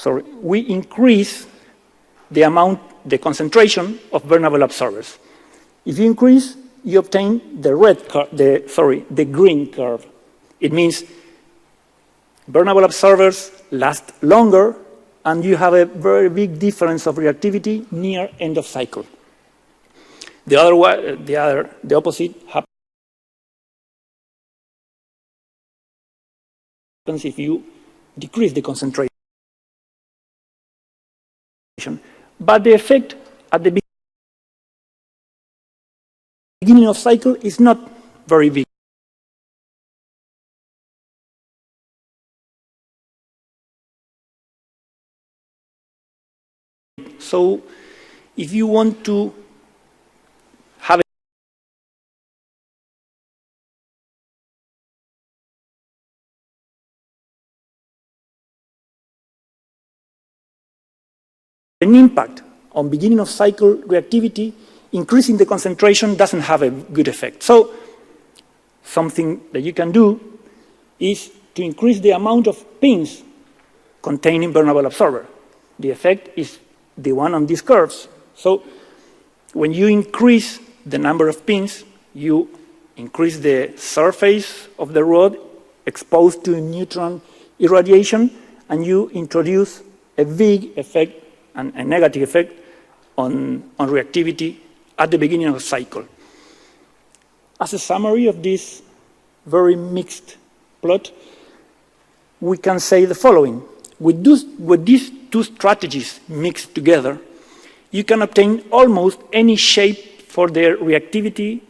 we increase the amount, the concentration of burnable absorbers. If you increase, you obtain the green curve. It means burnable absorbers last longer, and you have a very big difference of reactivity near end of cycle. The opposite happens if you decrease the concentration. But the effect at the beginning of cycle is not very big. So if you want to have an impact on beginning of cycle reactivity, increasing the concentration doesn't have a good effect. So something that you can do is to increase the amount of pins containing burnable absorber. The effect is the one on these curves. So when you increase the number of pins, you increase the surface of the rod exposed to neutron irradiation, and you introduce a big effect and a negative effect on reactivity at the beginning of the cycle. As a summary of this very mixed plot, we can say the following. With these two strategies mixed together, you can obtain almost any shape for the reactivity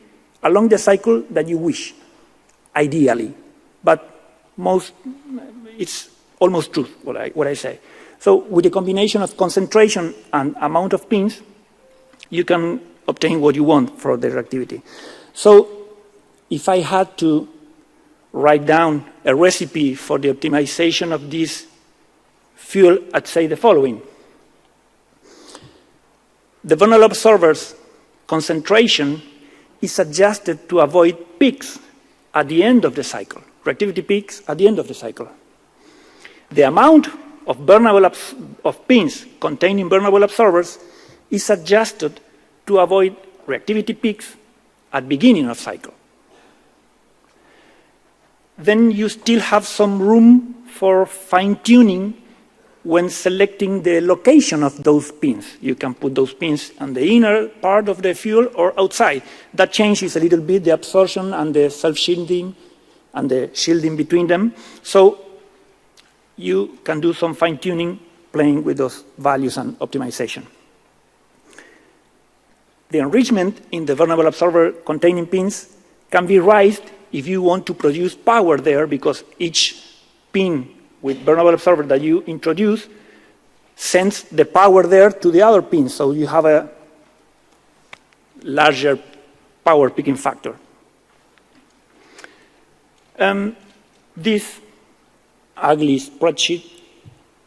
along the cycle that you wish, ideally. But it's almost true, what I say. So with a combination of concentration and amount of pins, you can obtain what you want for the reactivity. So if I had to write down a recipe for the optimization of this fuel, I'd say the following. The burnable absorber's concentration is adjusted to avoid peaks at the end of the cycle, reactivity peaks at the end of the cycle. The amount of pins containing burnable absorbers is adjusted to avoid reactivity peaks at beginning of cycle. Then you still have some room for fine-tuning when selecting the location of those pins. You can put those pins on the inner part of the fuel or outside. That changes a little bit the absorption and the self-shielding and the shielding between them. So you can do some fine-tuning playing with those values and optimization. The enrichment in the burnable absorber containing pins can be raised if you want to produce power there, because each pin with burnable absorber that you introduce sends the power there to the other pins, so you have a larger power peaking factor. This ugly spreadsheet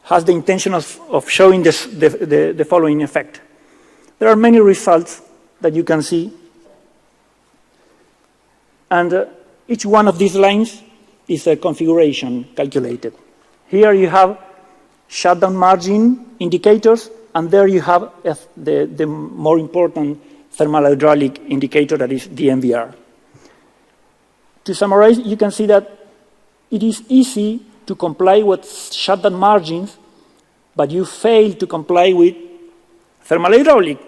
has the intention of showing the following effect. There are many results that you can see, and each one of these lines is a configuration calculated. Here you have shutdown margin indicators, and there you have the more important thermal hydraulic indicator, that is the MVR. To summarize, you can see that it is easy to comply with shutdown margins, but you fail to comply with thermal hydraulic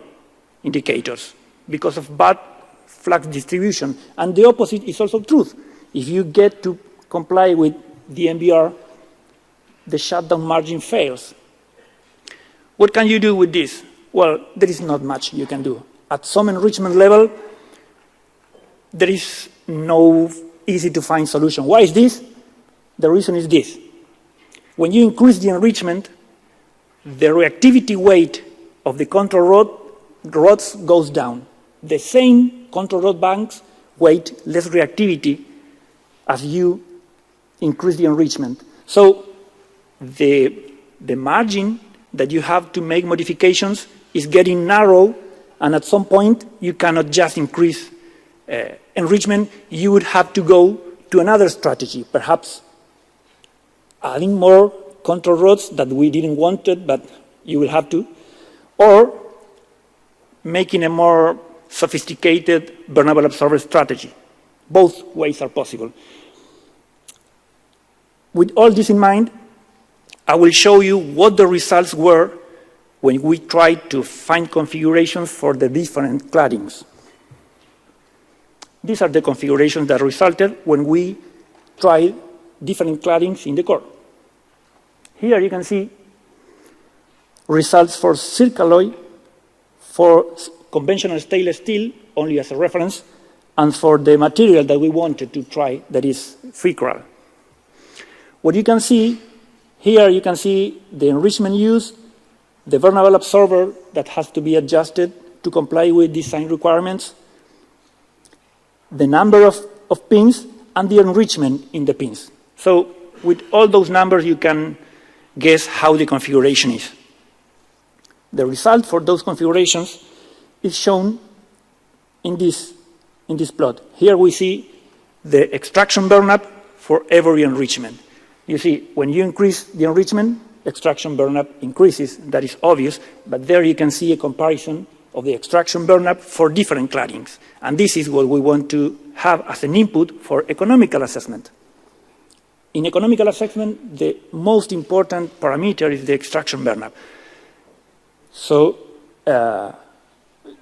indicators because of bad flux distribution. And the opposite is also true. If you get to comply with the MVR, the shutdown margin fails. What can you do with this? Well, there is not much you can do. At some enrichment level, there is no easy to find solution. Why is this? The reason is this. When you increase the enrichment, the reactivity weight of the control rods goes down. The same control rod banks weight less reactivity as you increase the enrichment. So the margin that you have to make modifications is getting narrow, and at some point you cannot just increase enrichment. You would have to go to another strategy, perhaps adding more control rods that we didn't want it, but you will have to, or making a more sophisticated vulnerable absorber strategy. Both ways are possible. With all this in mind, I will show you what the results were when we tried to find configurations for the different claddings. These are the configurations that resulted when we tried different claddings in the core. Here you can see results for Circalloy, for conventional stainless steel, only as a reference, and for the material that we wanted to try, that is FICRAL. What you can see, here you can see the enrichment used, the vulnerable absorber that has to be adjusted to comply with design requirements, the number of pins, and the enrichment in the pins. So with all those numbers, you can guess how the configuration is. The result for those configurations is shown in this plot. Here we see the extraction burn-up for every enrichment. You see, when you increase the enrichment, extraction burn-up increases. That is obvious, but there you can see a comparison of the extraction burn-up for different claddings. And this is what we want to have as an input for economical assessment. In economical assessment, the most important parameter is the extraction burn-up. So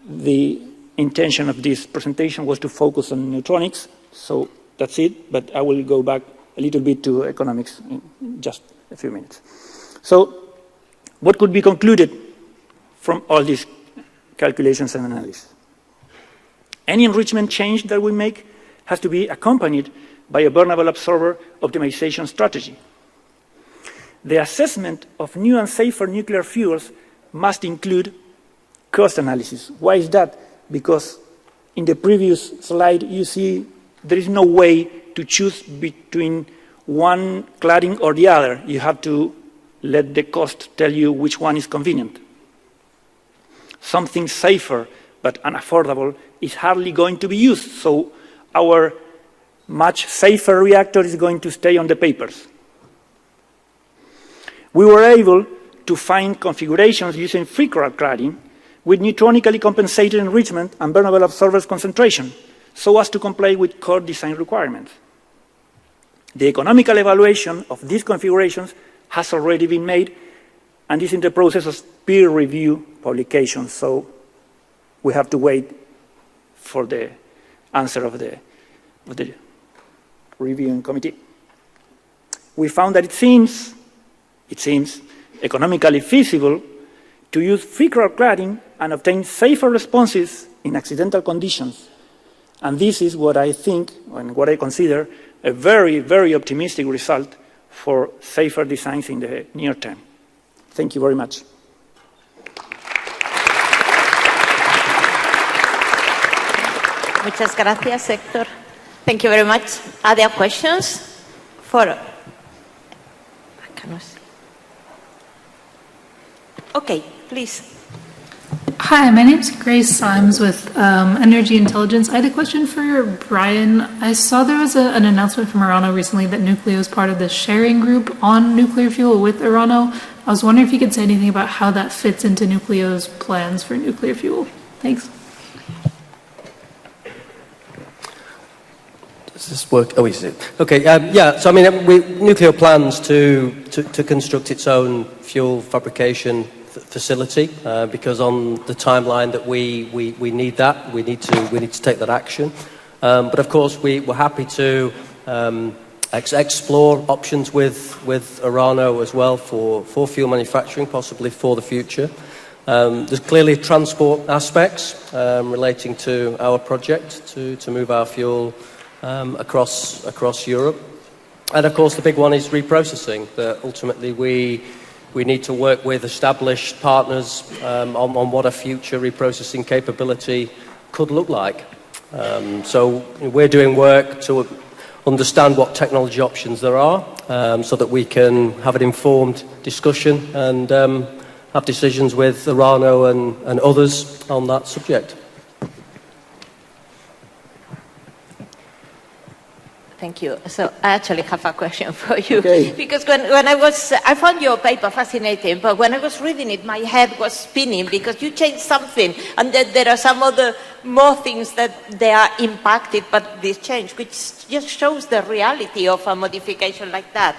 the intention of this presentation was to focus on neutronics, so that's it, but I will go back a little bit to economics in just a few minutes. So what could be concluded from all these calculations and analysis? Any enrichment change that we make has to be accompanied by a vulnerable absorber optimization strategy. The assessment of new and safer nuclear fuels must include cost analysis. Why is that? Because in the previous slide, you see there is no way to choose between one cladding or the other. You have to let the cost tell you which one is convenient. Something safer but unaffordable is hardly going to be used, so our much safer reactor is going to stay on the papers. We were able to find configurations using FICRAL cladding with neutronically compensated enrichment and vulnerable absorbers concentration, so as to comply with core design requirements. The economical evaluation of these configurations has already been made and is in the process of peer review publication, so we have to wait for the answer of the reviewing committee. We found that it seems economically feasible to use FICRAL cladding and obtain safer responses in accidental conditions. And this is what I think, and what I consider, a very, very optimistic result for safer designs in the near term. Thank you very much. Muchas gracias, Héctor. Thank you very much. Are there questions for? Okay, please. Hi, my name's Grace Symes with Energy Intelligence. I had a question for Brian. I saw there was an announcement from Orano recently that Nucleo is part of the sharing group on nuclear fuel with Orano. I was wondering if you could say anything about how that fits into Nucleo's plans for nuclear fuel. Thanks. Does this work? Oh, is it? Okay, yeah, so I mean, Nucleo plans to construct its own fuel fabrication facility because on the timeline that we need that, we need to take that action. But of course, we're happy to explore options with Orano as well for fuel manufacturing, possibly for the future. There's clearly transport aspects relating to our project to move our fuel across Europe. And of course, the big one is reprocessing, that ultimately we need to work with established partners on what a future reprocessing capability could look like. So we're doing work to understand what technology options there are so that we can have an informed discussion and have decisions with Orano and others on that subject. thank you. So I actually have a question for you. Okay. Because when I found your paper fascinating, but when I was reading it, my head was spinning because you changed something, and then there are some other more things that they are impacted by this change, which just shows the reality of a modification like that.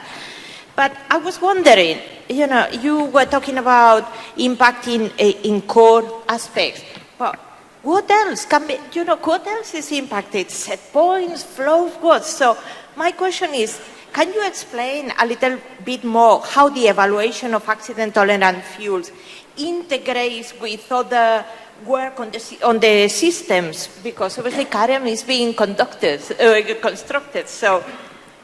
But I was wondering, you were talking about impacting in core aspects, but what else can be, what else is impacted? Set points, flow, what? So my question is, can you explain a little bit more how the evaluation of accident-tolerant fuels integrates with other work on the systems? Because obviously CAREM is being constructed. So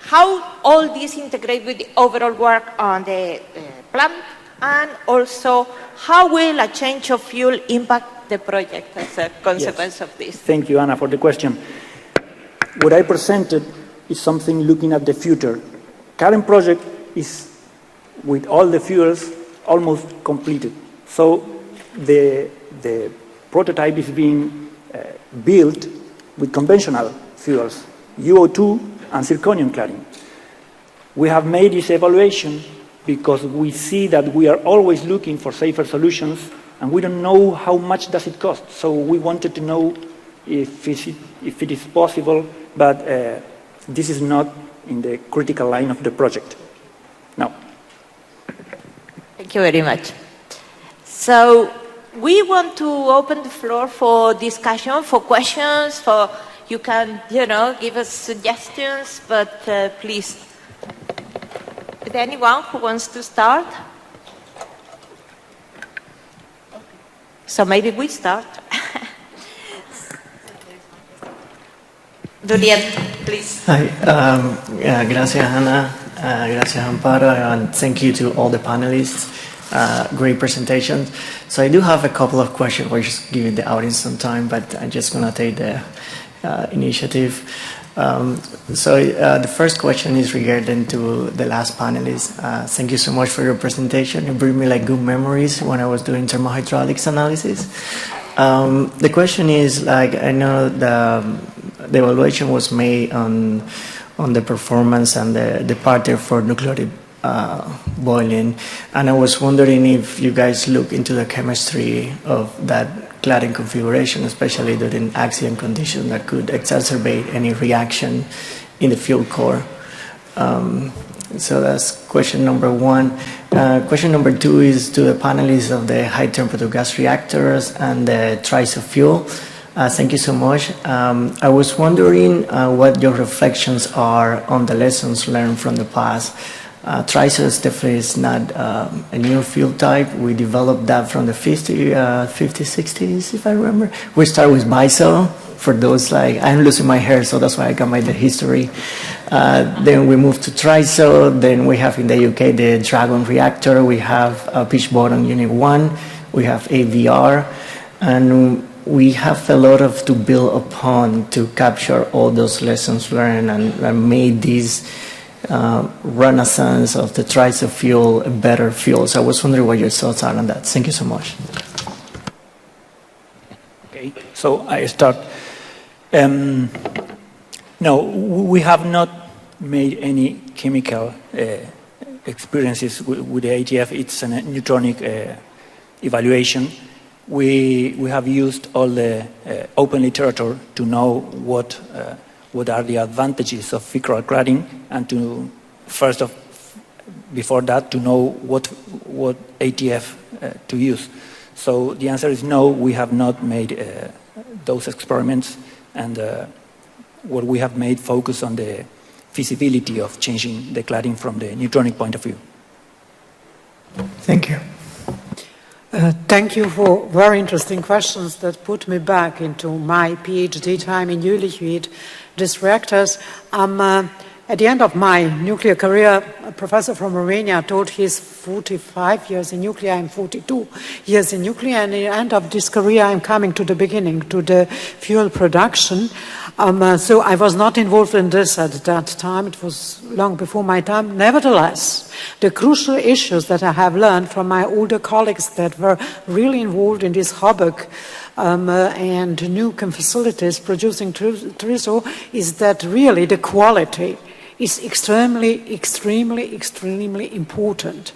how all these integrate with the overall work on the plant, and also how will a change of fuel impact the project as a consequence of this? Thank you, Anna, for the question. What I presented is something looking at the future. Current project is, with all the fuels, almost completed. So the prototype is being built with conventional fuels, UO2 and zirconium cladding. We have made this evaluation because we see that we are always looking for safer solutions, and we don't know how much does it cost. So we wanted to know if it is possible, but this is not in the critical line of the project. No. Thank you very much. So we want to open the floor for discussion, for questions, you can, give us suggestions, but please. Is there anyone who wants to start? So maybe we start. Juliet, please. Hi, gracias Ana, gracias Amparo, and thank you to all the panelists. Great presentations. So I do have a couple of questions. We're just giving the audience some time, but I'm just going to take the initiative. The first question is regarding to the last panelist. Thank you so much for your presentation. It brought me good memories when I was doing thermohydraulics analysis. The question is, I know the evaluation was made on the performance and the departure for nuclear boiling, and I was wondering if you guys look into the chemistry of that cladding configuration, especially during accident conditions that could exacerbate any reaction in the fuel core. So that's question number one. Question number two is to the panelists of the high temperature gas reactors and the TRISO fuel. Thank you so much. I was wondering what your reflections are on the lessons learned from the past. TRISO definitely is not a new fuel type. We developed that from the 50s, 60s, if I remember. We started with biso. For those, I'm losing my hair, so that's why I got my history. Then we moved to TRISO. Then we have in the UK the Dragon reactor. We have pitch bottom unit 1. We have AVR. And we have a lot to build upon to capture all those lessons learned and made these renaissance of the TRISO fuel a better fuel. So I was wondering what your thoughts are on that. Thank you so much. Okay, so I start. No, we have not made any chemical experiences with the ATF. It's a neutronic evaluation. We have used all the open literature to know what are the advantages of figural cladding, and to before that to know what ATF to use. So the answer is no, we have not made those experiments, and what we have made focus on the feasibility of changing the cladding from the neutronic point of view. Thank you. Thank you for very interesting questions that put me back into my PhD time in new liquid disk reactors. At the end of my nuclear career, a professor from Romania told he's 45 years in nuclear, I'm 42 years in nuclear, and at the end of this career I'm coming to the beginning, to the fuel production. So I was not involved in this at that time, it was long before my time. Nevertheless, the crucial issues that I have learned from my older colleagues that were really involved in this HOBUC and nuclear facilities producing TRISO is that really the quality is extremely, extremely, extremely important.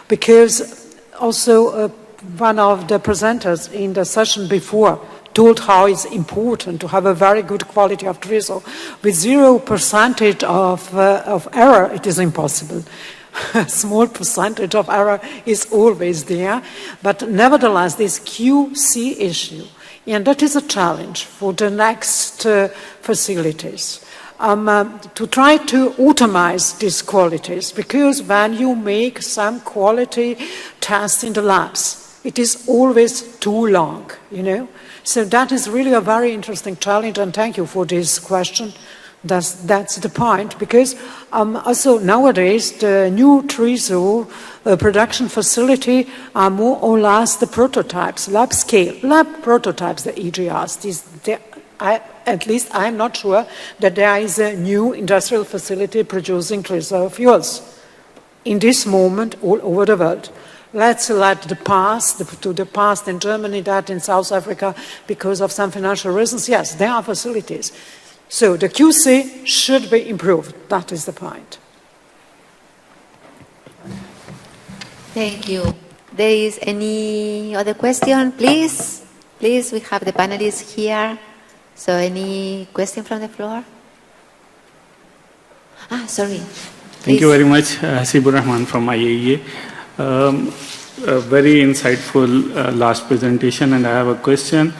Because also one of the presenters in the session before told how it's important to have a very good quality of TRISO. With 0% of error, it is impossible. A small percentage of error is always there, but nevertheless, this QC issue, and that is a challenge for the next facilities. To try to automate these qualities, because when you make some quality tests in the labs, it is always too long, you know. So that is really a very interesting challenge, and thank you for this question. That's the point, because also nowadays the new TRISO production facility are more or less the prototypes, lab prototypes, the EGRs. At least I'm not sure that there is a new industrial facility producing TRISO fuels in this moment all over the world. Let's let the past in Germany, that in South Africa, because of some financial reasons, yes, there are facilities. So the QC should be improved. That is the point. Thank you. There is any other question, please? Please, we have the panelists here. So any question from the floor? Sorry. Thank you very much, Hasibur Rahman from IAEA. A very insightful last presentation, and I have a question.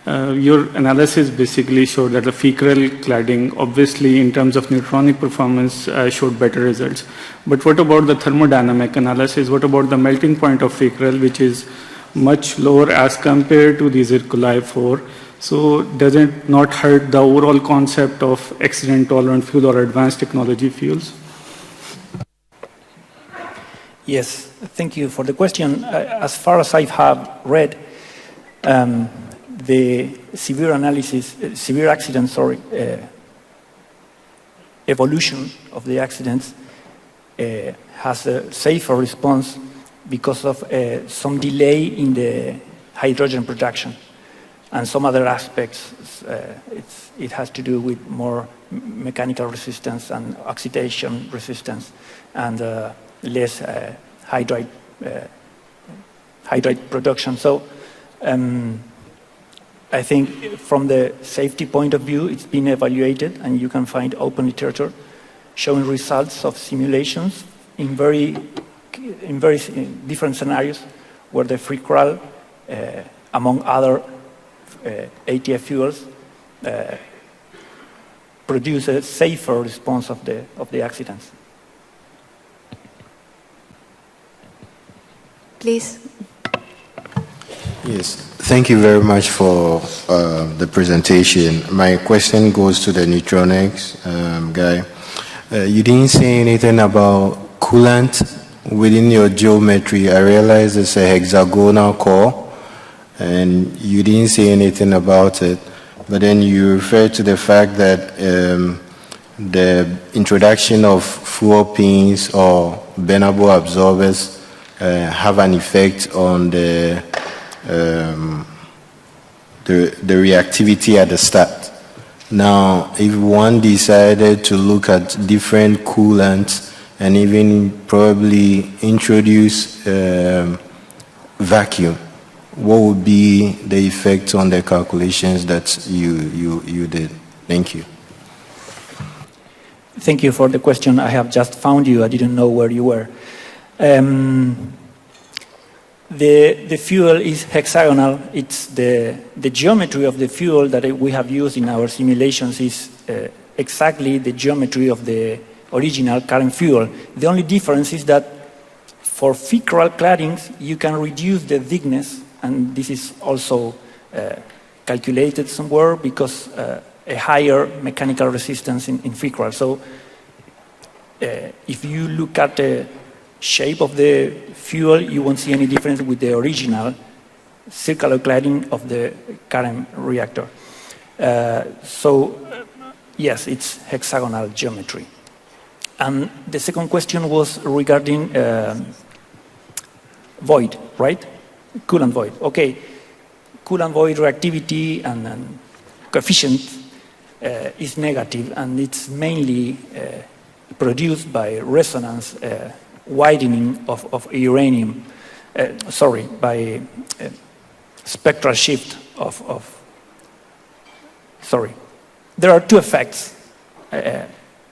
Your analysis basically showed that the fecal cladding, obviously in terms of neutronic performance, showed better results. But what about the thermodynamic analysis? What about the melting point of fecal, which is much lower as compared to the zirculi 4? So does it not hurt the overall concept of accident-tolerant fuel or advanced technology fuels? Yes, thank you for the question. As far as I have read, the severe accident, evolution of the accidents has a safer response because of some delay in the hydrogen production and some other aspects. It has to do with more mechanical resistance and oxidation resistance and less hydride production. So I think from the safety point of view, it's been evaluated, and you can find open literature showing results of simulations in very different scenarios where the free crawl, among other ATF fuels, produce a safer response of the accidents. Please. Yes, thank you very much for the presentation. My question goes to the neutronics guy. You didn't say anything about coolant within your geometry. I realize it's a hexagonal core, and you didn't say anything about it. But then you referred to the fact that the introduction of fuel pins or burnable absorbers have an effect on the reactivity at the start. Now, if one decided to look at different coolants and even probably introduce vacuum, what would be the effect on the calculations that you did? Thank you. Thank you for the question. I have just found you. I didn't know where you were. The fuel is hexagonal. It's the geometry of the fuel that we have used in our simulations is exactly the geometry of the original current fuel. The only difference is that for fecal claddings, you can reduce the thickness, and this is also calculated somewhere because a higher mechanical resistance in fecal. So if you look at the shape of the fuel, you won't see any difference with the original circular cladding of the current reactor. Yes, it's hexagonal geometry. And the second question was regarding void, right? Coolant void. Okay. coolant void reactivity and coefficient is negative, and it's mainly produced by resonance widening of uranium, by spectral shift There are two effects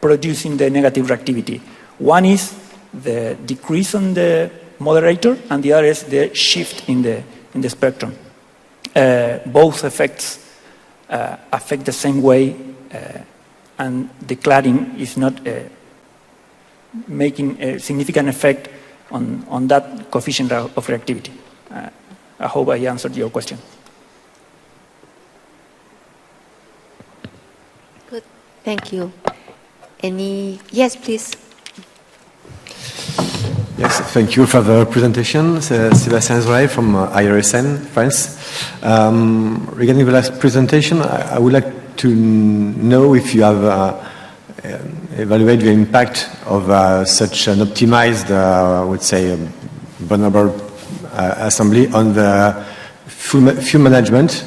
producing the negative reactivity. One is the decrease on the moderator, and the other is the shift in the spectrum. Both effects affect the same way, and the cladding is not making a significant effect on that coefficient of reactivity. I hope I answered your question. Good, thank you. Yes, please. Yes, thank you for the presentation. Sébastien Zoray from IRSN, France. Regarding the last presentation, I would like to know if you have evaluated the impact of such an optimized, I would say, vulnerable assembly on the fuel management,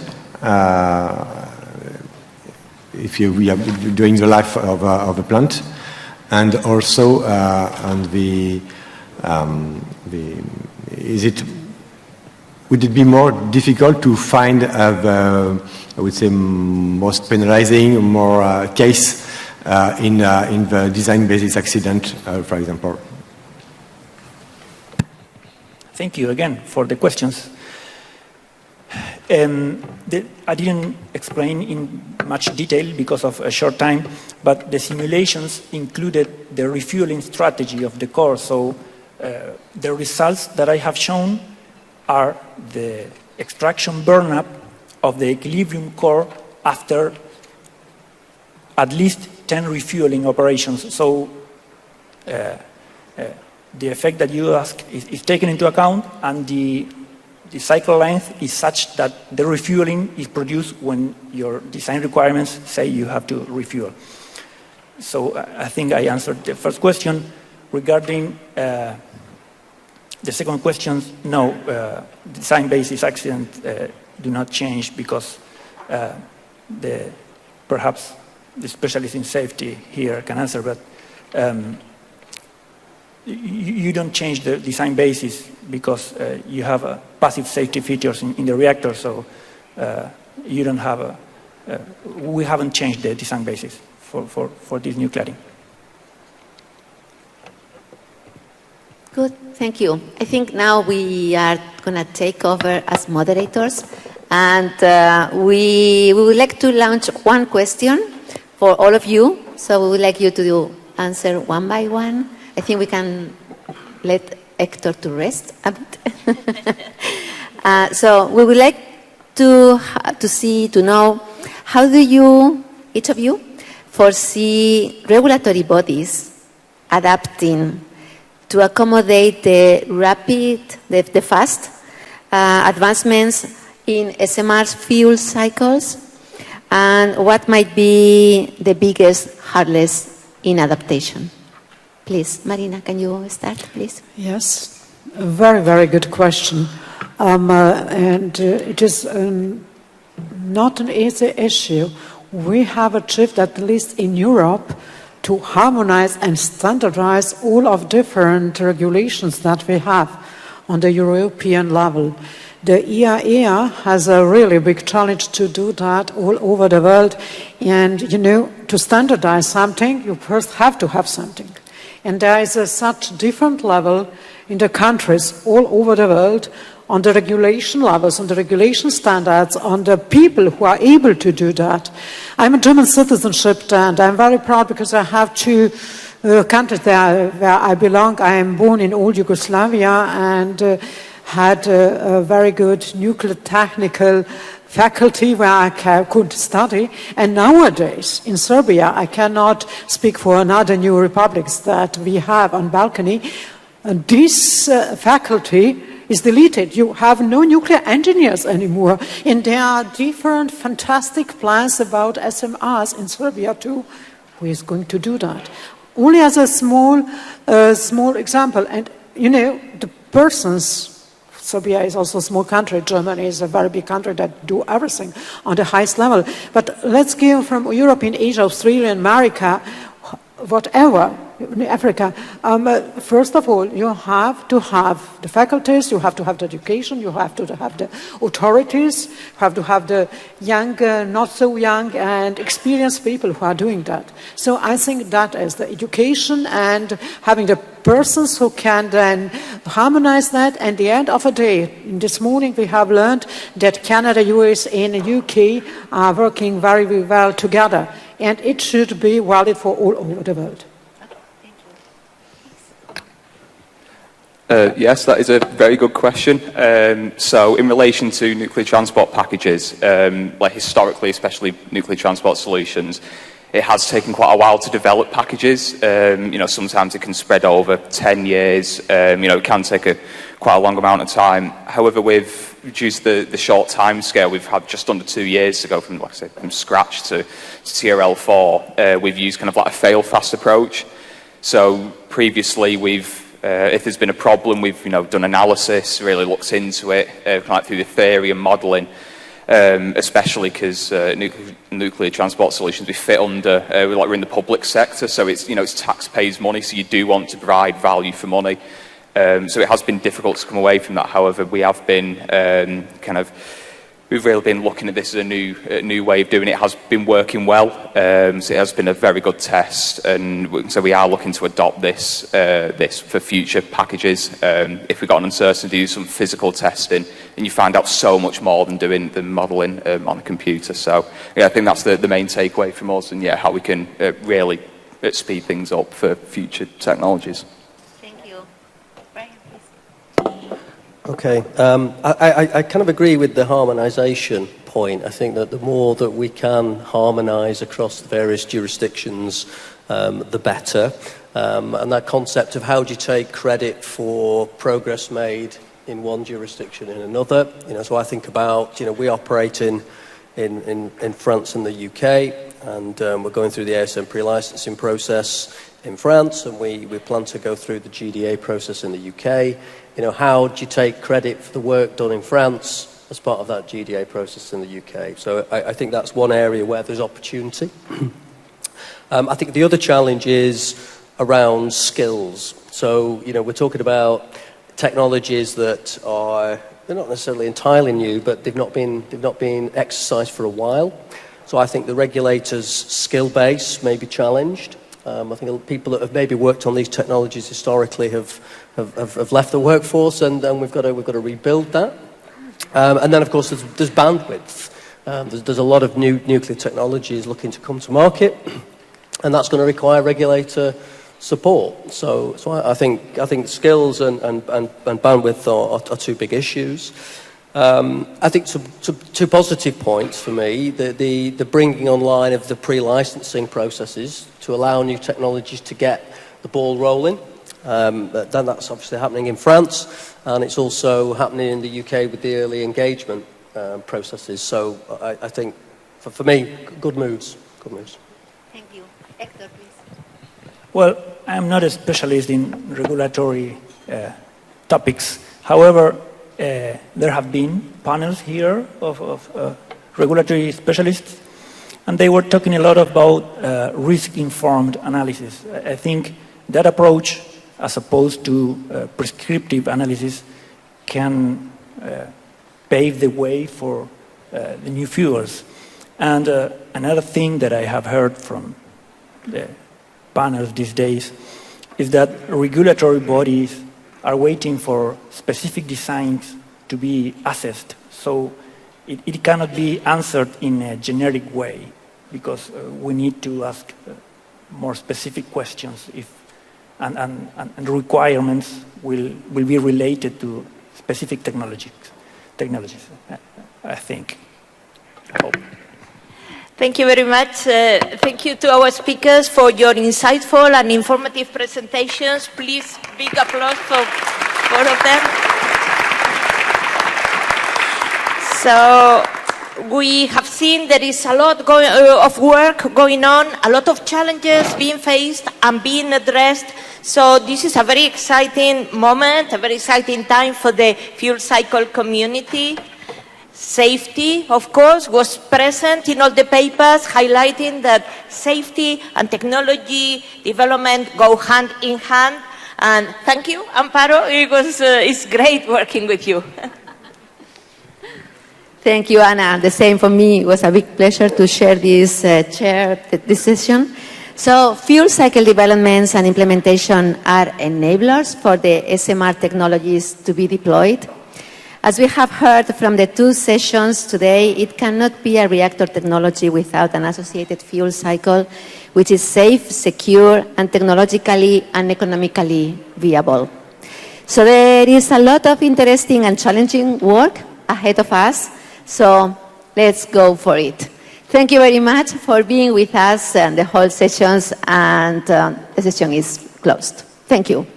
if we are during the life of a plant, and also on would it be more difficult to find the, I would say, most penalizing, more case in the design basis accident, for example? Thank you again for the questions. I didn't explain in much detail because of a short time, but the simulations included the refueling strategy of the core. So the results that I have shown are the extraction burn-up of the equilibrium core after at least 10 refueling operations. So the effect that you ask is taken into account, and the cycle length is such that the refueling is produced when your design requirements say you have to refuel. So I think I answered the first question. Regarding the second question, no, design basis accident do not change because perhaps the specialist in safety here can answer, but you don't change the design basis because you have passive safety features in the reactor, so you don't have we haven't changed the design basis for this new cladding. Good, thank you. I think now we are going to take over as moderators, and we would like to launch one question for all of you, so we would like you to answer one by one. I think we can let Hector to rest a bit. So we would like to know, how do you, each of you, foresee regulatory bodies adapting to accommodate the fast advancements in SMR's fuel cycles, and what might be the biggest hurdles in adaptation? Please, Marina, can you start, please? Yes, a very, very good question. And it is not an easy issue. We have achieved, at least in Europe, to harmonize and standardize all of different regulations that we have on the European level. The IAEA has a really big challenge to do that all over the world. And, you know, to standardize something, you first have to have something. And there is such different level in the countries all over the world on the regulation levels, on the regulation standards, on the people who are able to do that. I'm a German citizenship, and I'm very proud because I have two countries there where I belong. I am born in old Yugoslavia and had a very good nuclear technical faculty where I could study. And nowadays, in Serbia, I cannot speak for another new republics that we have on Balkany. And this faculty is deleted. You have no nuclear engineers anymore. And there are different fantastic plans about SMRs in Serbia too. Who is going to do that? Only as a small example. And, you know, the persons Serbia is also a small country. Germany is a very big country that do everything on the highest level. But let's give from Europe, in Asia, Australia, America, whatever, Africa. First of all, you have to have the faculties, you have to have the education, you have to have the authorities, you have to have the young, not so young, and experienced people who are doing that. So I think that is the education and having the persons who can then harmonize that. And at the end of the day, this morning we have learned that Canada, US, and UK are working very, very well together. And it should be valid for all over the world. Yes, that is a very good question. So in relation to nuclear transport packages, like historically, especially nuclear transport solutions, it has taken quite a while to develop packages. Sometimes it can spread over 10 years. It can take quite a long amount of time. However, we've reduced the short time scale. We've had just under 2 years to go from, like I say, from scratch to TRL4. We've used kind of like a fail-fast approach. So previously, if there's been a problem, we've done analysis, really looked into it, through the theory and modelling. Especially because nuclear transport solutions, we fit under, we're in the public sector, so it's taxpayers' money, so you do want to provide value for money. So it has been difficult to come away from that. However, we have been we've really been looking at this as a new way of doing it. It has been working well, so it has been a very good test, and so we are looking to adopt this for future packages. If we've got an uncertainty, do some physical testing, and you find out so much more than doing the modelling on a computer. So yeah, I think that's the main takeaway from us, and how we can really speed things up for future technologies. Okay, I kind of agree with the harmonisation point. I think that the more that we can harmonise across the various jurisdictions, the better. And that concept of how do you take credit for progress made in one jurisdiction in another. So I think about, we operate in France and the UK, and we're going through the ASM pre-licensing process in France, and we plan to go through the GDA process in the UK. How do you take credit for the work done in France as part of that GDA process in the UK? So I think that's one area where there's opportunity. I think the other challenge is around skills. So, we're talking about technologies that they're not necessarily entirely new, but they've not been exercised for a while. So I think the regulators' skill base may be challenged. I think people that have maybe worked on these technologies historically have left the workforce, and we've got to rebuild that. And then, of course, there's bandwidth. There's a lot of new nuclear technologies looking to come to market, and that's going to require regulator support. So I think skills and bandwidth are two big issues. I think two positive points for me: the bringing online of the pre-licensing processes to allow new technologies to get the ball rolling. Then that's obviously happening in France, and it's also happening in the UK with the early engagement processes. So I think, for me, good moves. Good moves. Thank you. Hector, please. Well, I'm not a specialist in regulatory topics. However, there have been panels here of regulatory specialists, and they were talking a lot about risk-informed analysis. I think that approach, as opposed to prescriptive analysis, can pave the way for the new fuels. And another thing that I have heard from the panels these days is that regulatory bodies are waiting for specific designs to be assessed. So it cannot be answered in a generic way, because we need to ask more specific questions and requirements will be related to specific technologies, I think. I hope. Thank you very much. Thank you to our speakers for your insightful and informative presentations. Please, big applause for all of them. So we have seen there is a lot of work going on, a lot of challenges being faced, and being addressed. So this is a very exciting moment, a very exciting time for the fuel cycle community. Safety, of course, was present in all the papers, highlighting that safety and technology development go hand in hand. And thank you, Amparo. It's great working with you. Thank you, Anna. The same for me. It was a big pleasure to share this session. So fuel cycle developments and implementation are enablers for the SMR technologies to be deployed. As we have heard from the two sessions today, it cannot be a reactor technology without an associated fuel cycle, which is safe, secure, and technologically and economically viable. So there is a lot of interesting and challenging work ahead of us, so let's go for it. Thank you very much for being with us and the whole sessions, and the session is closed. Thank you.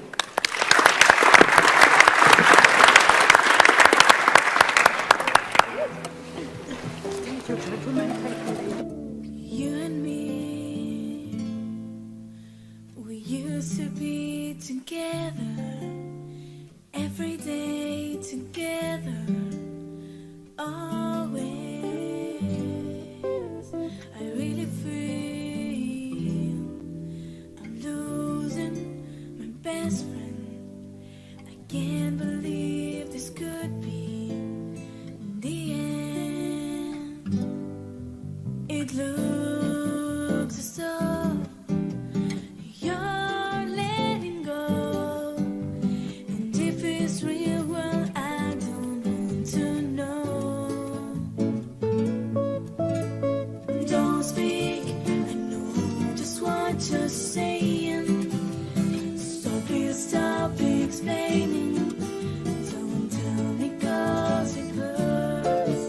You and me, we used to be together, every day together, always. I really feel I'm losing my best friend. I can't believe this could be the end. It looks as though you're letting go, and if it's real, well, I don't want to know. Don't speak, I know just what you're saying, so please stop explaining. Don't tell me 'cause it hurts.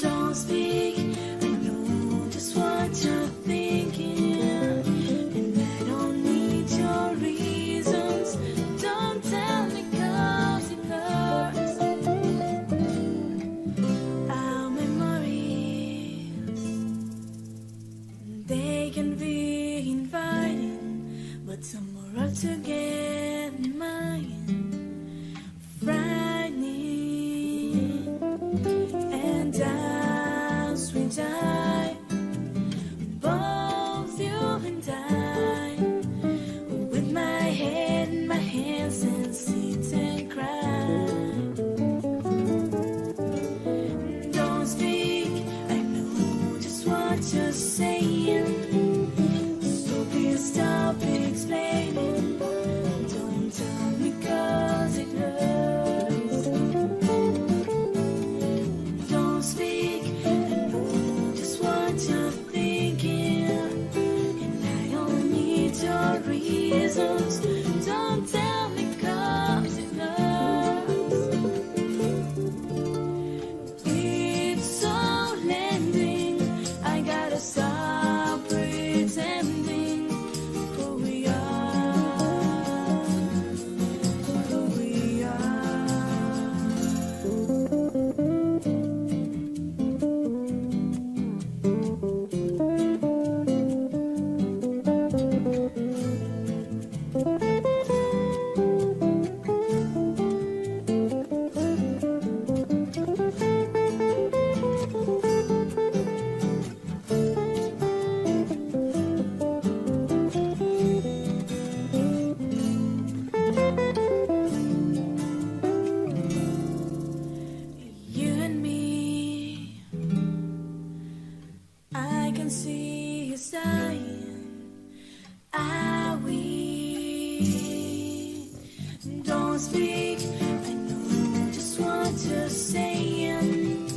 Don't speak, I know just what you're thinking, and I don't need your reasons. Don't tell me 'cause it hurts. Our memories, they can be inviting, but some are hard to get in mind, frightening. And as we die, both you and I, with my head in my hands and sit and cry. Don't speak, I know just what you're saying, so please stop explaining. Don't tell me 'cause it hurts. Don't speak, I know just what you're thinking, and I don't need your reasons. Don't tell me 'cause it hurts. It's all ending, I gotta stop pretending who we are, who we You and me, I can see us dying. Are we? Don't speak, I know just what you're saying,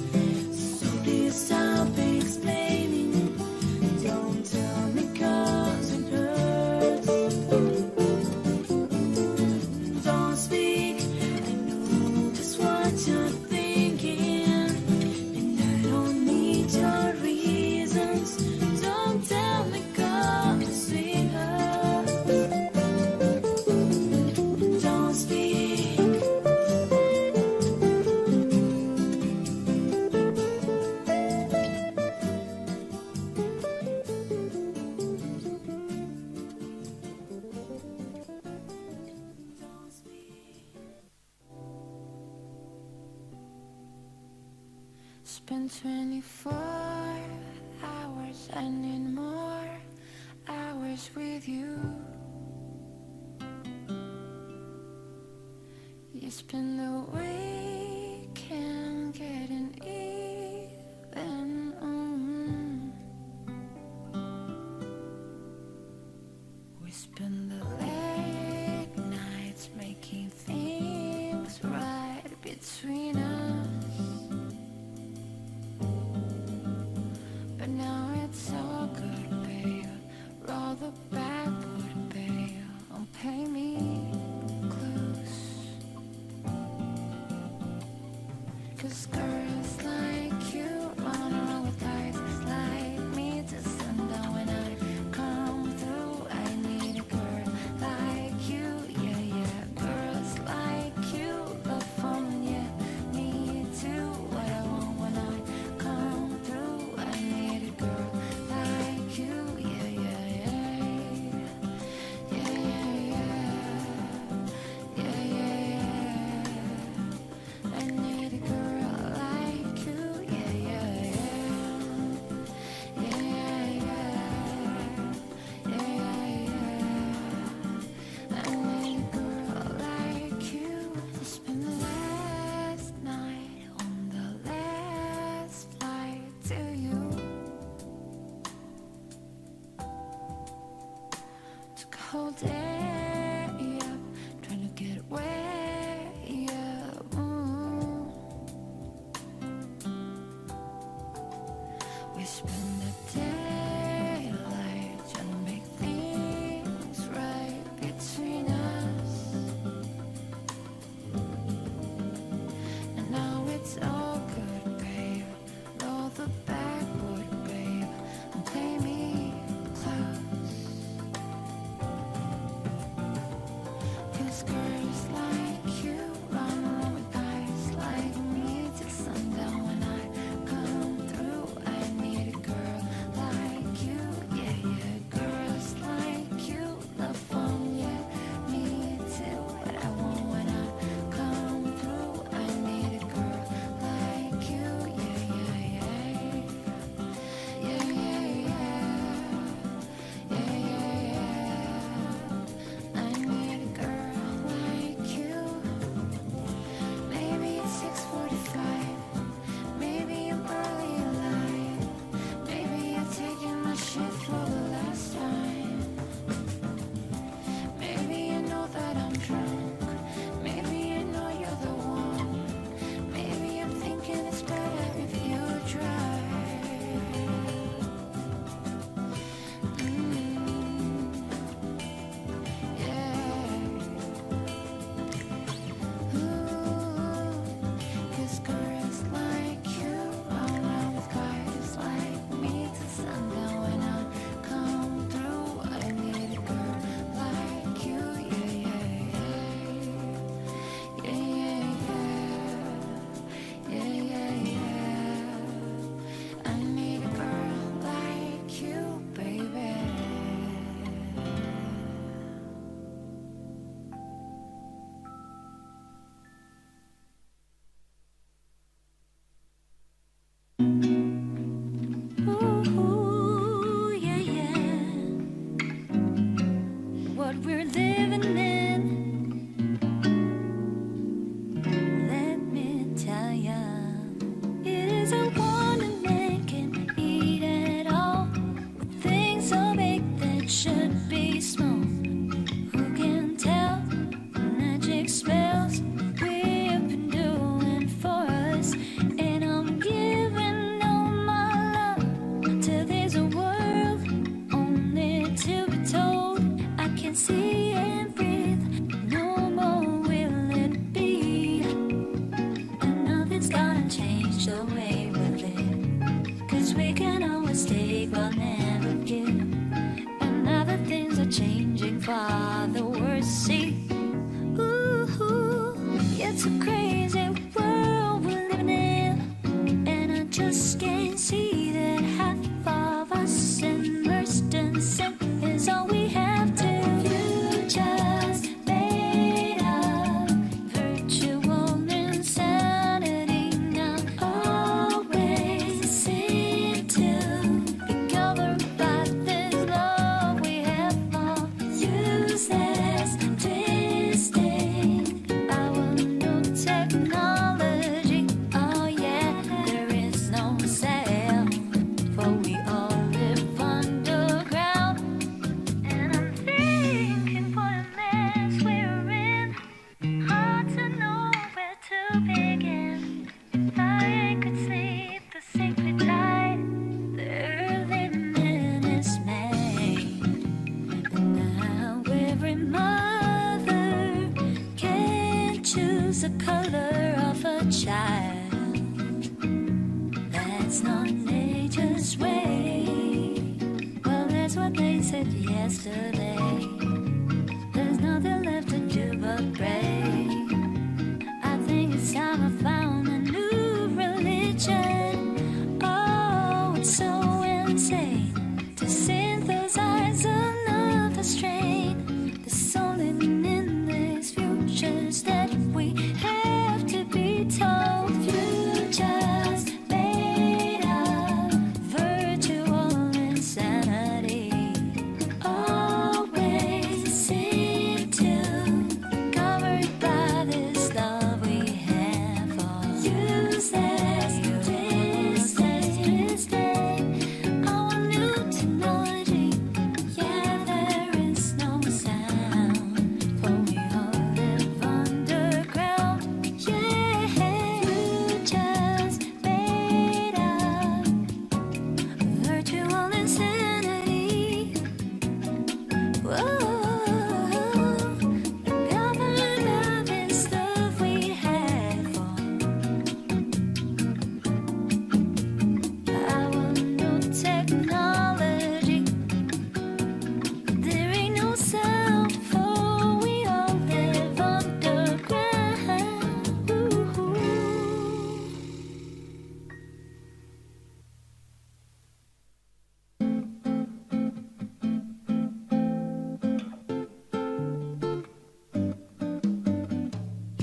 so please stop explaining. Don't tell me 'cause it hurts. Don't speak, I know just what you're thinking, and I don't need your reasons. Don't tell me 'cause it hurts. Don't speak, spend 24 hours, I need more hours with you. You spend the weekend getting even. We spend the late nights making things right between us. But now it's all good, babe. Roll the backwood, babe. Don't pay me close. 'Cause girls like you run around with guys like me to sundown. When I come through, I need a girl like you, yeah, yeah. Girls like you love fun, yeah, me too. What I want when I come through, I need a girl like you, yeah, yeah, yeah. Yeah, yeah, yeah. Yeah, yeah, yeah. I need a girl like you, yeah, yeah, yeah. Yeah, yeah, yeah. Yeah, yeah, yeah. I need a girl like you. I spent the last night on the last flight to you. Took a whole day up, trying to get way up. We spend the daylight trying to make things right between us. And now it's all good, babe. Roll the backwood, babe, and play me close. 'Cause girls like you run around with guys like me till sundown. When I come through, I need a girl like you, yeah, yeah. Girls like you love fun, yeah, me too. What I want when I come through, I need a girl like you, yeah, yeah, yeah. Yeah, yeah, yeah. Yeah, yeah, yeah. I need a girl like you. Maybe it's 6:45. Maybe I'm early alive. Maybe you're taking my shit for the last time. Maybe you know that I'm drunk. Maybe you know you're the one. Maybe I'm thinking it's better if you drive. Yeah. Ooh, 'cause girls like you run around with guys like me till sundown. When I come through, I need a girl like you, yeah, yeah, yeah. Yeah, yeah, yeah. Yeah, yeah, yeah. I need a girl like you, baby. Ooh, yeah, yeah. What we're living in, let me tell ya, it is a wonder man can eat it all. With things so big that should be small. Who can tell the magic spells we've been doing for us? And I'm giving all my love to this world, only to be told I can see and breathe. No more will it be, and nothing's gonna change the way we live. 'Cause we can always take but never give, and now that things are changing for the worse. See, ooh, it's a crazy world we're living in, and I just can't see that half of us immersed in sin is all we have to do. Just made up virtual insanity now. Always lose the color of a child. That's not nature's way. Well, that's what they said yesterday. There's nothing left to do but pray. I think it's time I found a new religion. Oh, it's so insane to synthesize another strain. There's something in these futures that we have to be told. Futures made of virtual insanity. Always seem to covered by this love we have for useless, useless, our new technology. Yeah, there is no sound, for we all live underground. Yeah, futures made of virtual insanity. Whoa. Technology, there ain't no sound, for we all live underground. Ooh.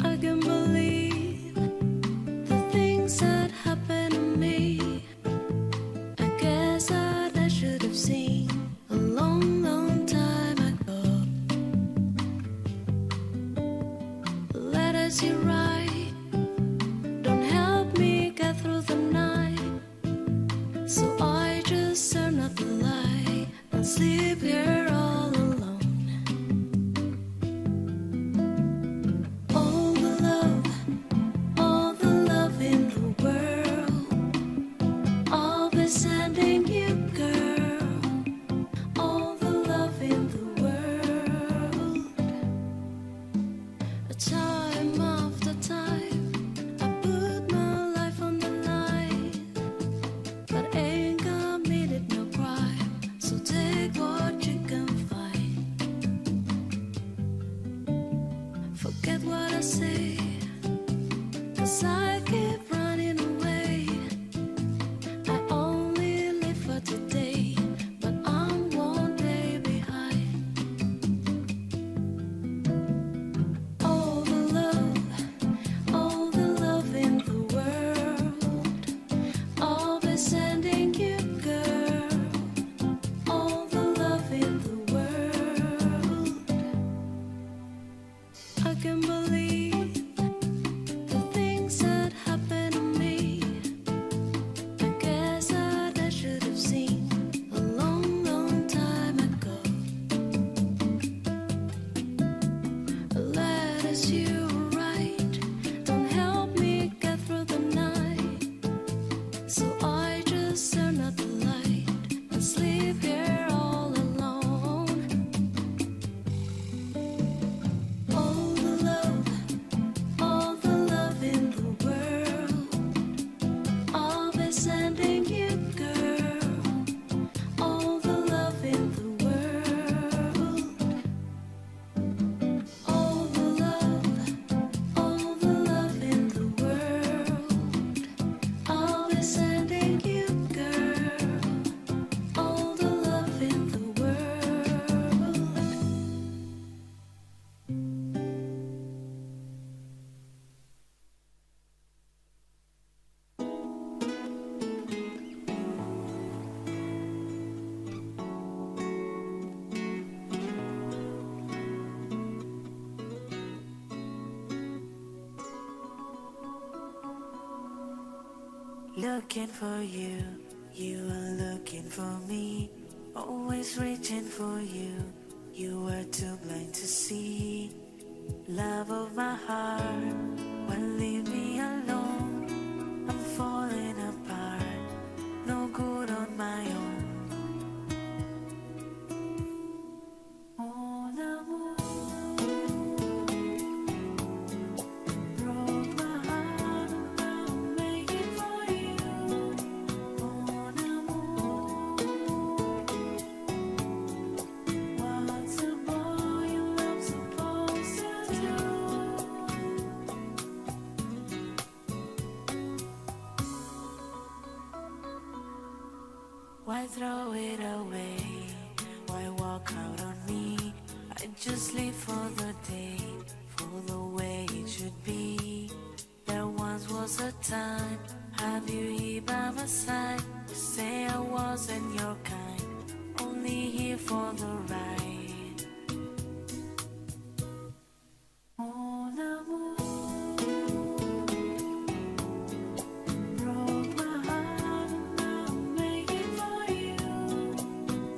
I can believe the things that happen to me. I guess that I should have seen a long, long time ago. Letters you write don't help me get through the night, so I just turn up the light and sleep here all alone. All the love in the world, I'll be sending you, girl. All the love in the world. Time after time, I put my life on the line, but ain't committed no crime, so take what you can find. Forget what I say, 'cause I keep running away. I only live for today, but I'm one day behind. All the love in the world, I'll be sending you, girl. All the love in the world. I can believe the things that happen to me. I guess that I should have seen a long, long time ago. Letters you write don't help me get through the night, so I just turn out the light and sleep here all alone. All the love in the world, I'll be sending you, girl. All the love in the world. All the love in the world, I'll be sending you, girl. All the love in the world. Looking for you, you are looking for me. Always reaching for you, you were too blind to see. Love of my heart, why leave me alone? I'm falling apart, no good on my own. Mon amour, throw it away. Why walk out on me? I just live for the day, for the way it should be. There once was a time, have you here by my side? You say I wasn't your kind, only here for the ride. Mon amour, broke my heart and I'll make it for you.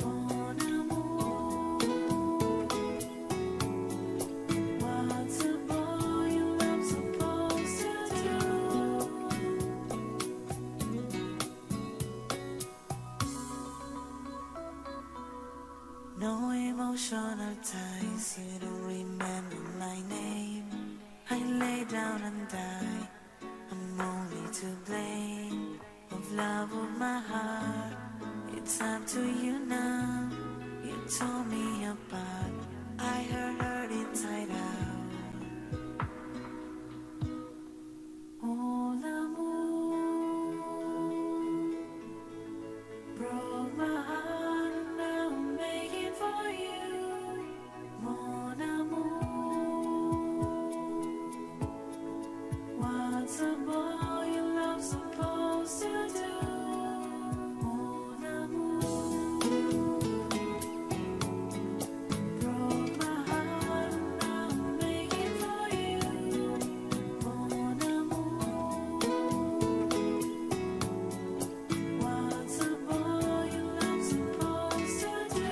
Mon amour, what's a boy in love supposed to do? No emotional ties, you don't remember my name. I lay down and die, I'm only to blame. Of love of my heart, it's up to you now. You tore me apart, I hurt inside out. Oh, l'amour broke my heart and I'll make it for you. Mon amour, what's a boy in love supposed to do? Mon amour, broke my heart and I'll make it for you. Mon amour, what's a boy in love supposed to do?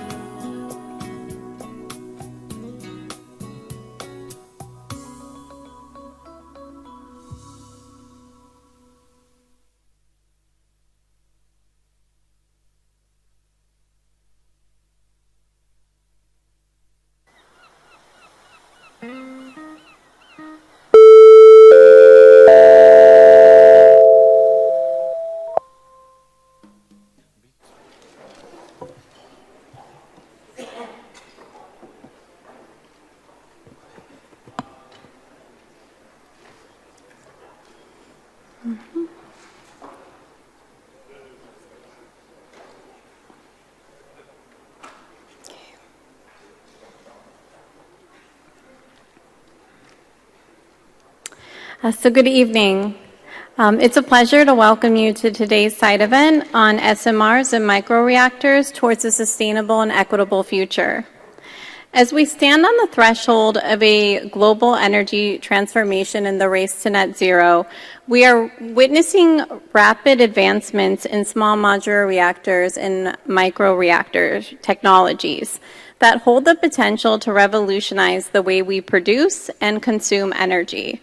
So good evening. It's a pleasure to welcome you to today's side event on SMRs and microreactors towards a sustainable and equitable future. As we stand on the threshold of a global energy transformation in the race to net zero, we are witnessing rapid advancements in small modular reactors and microreactor technologies that hold the potential to revolutionize the way we produce and consume energy.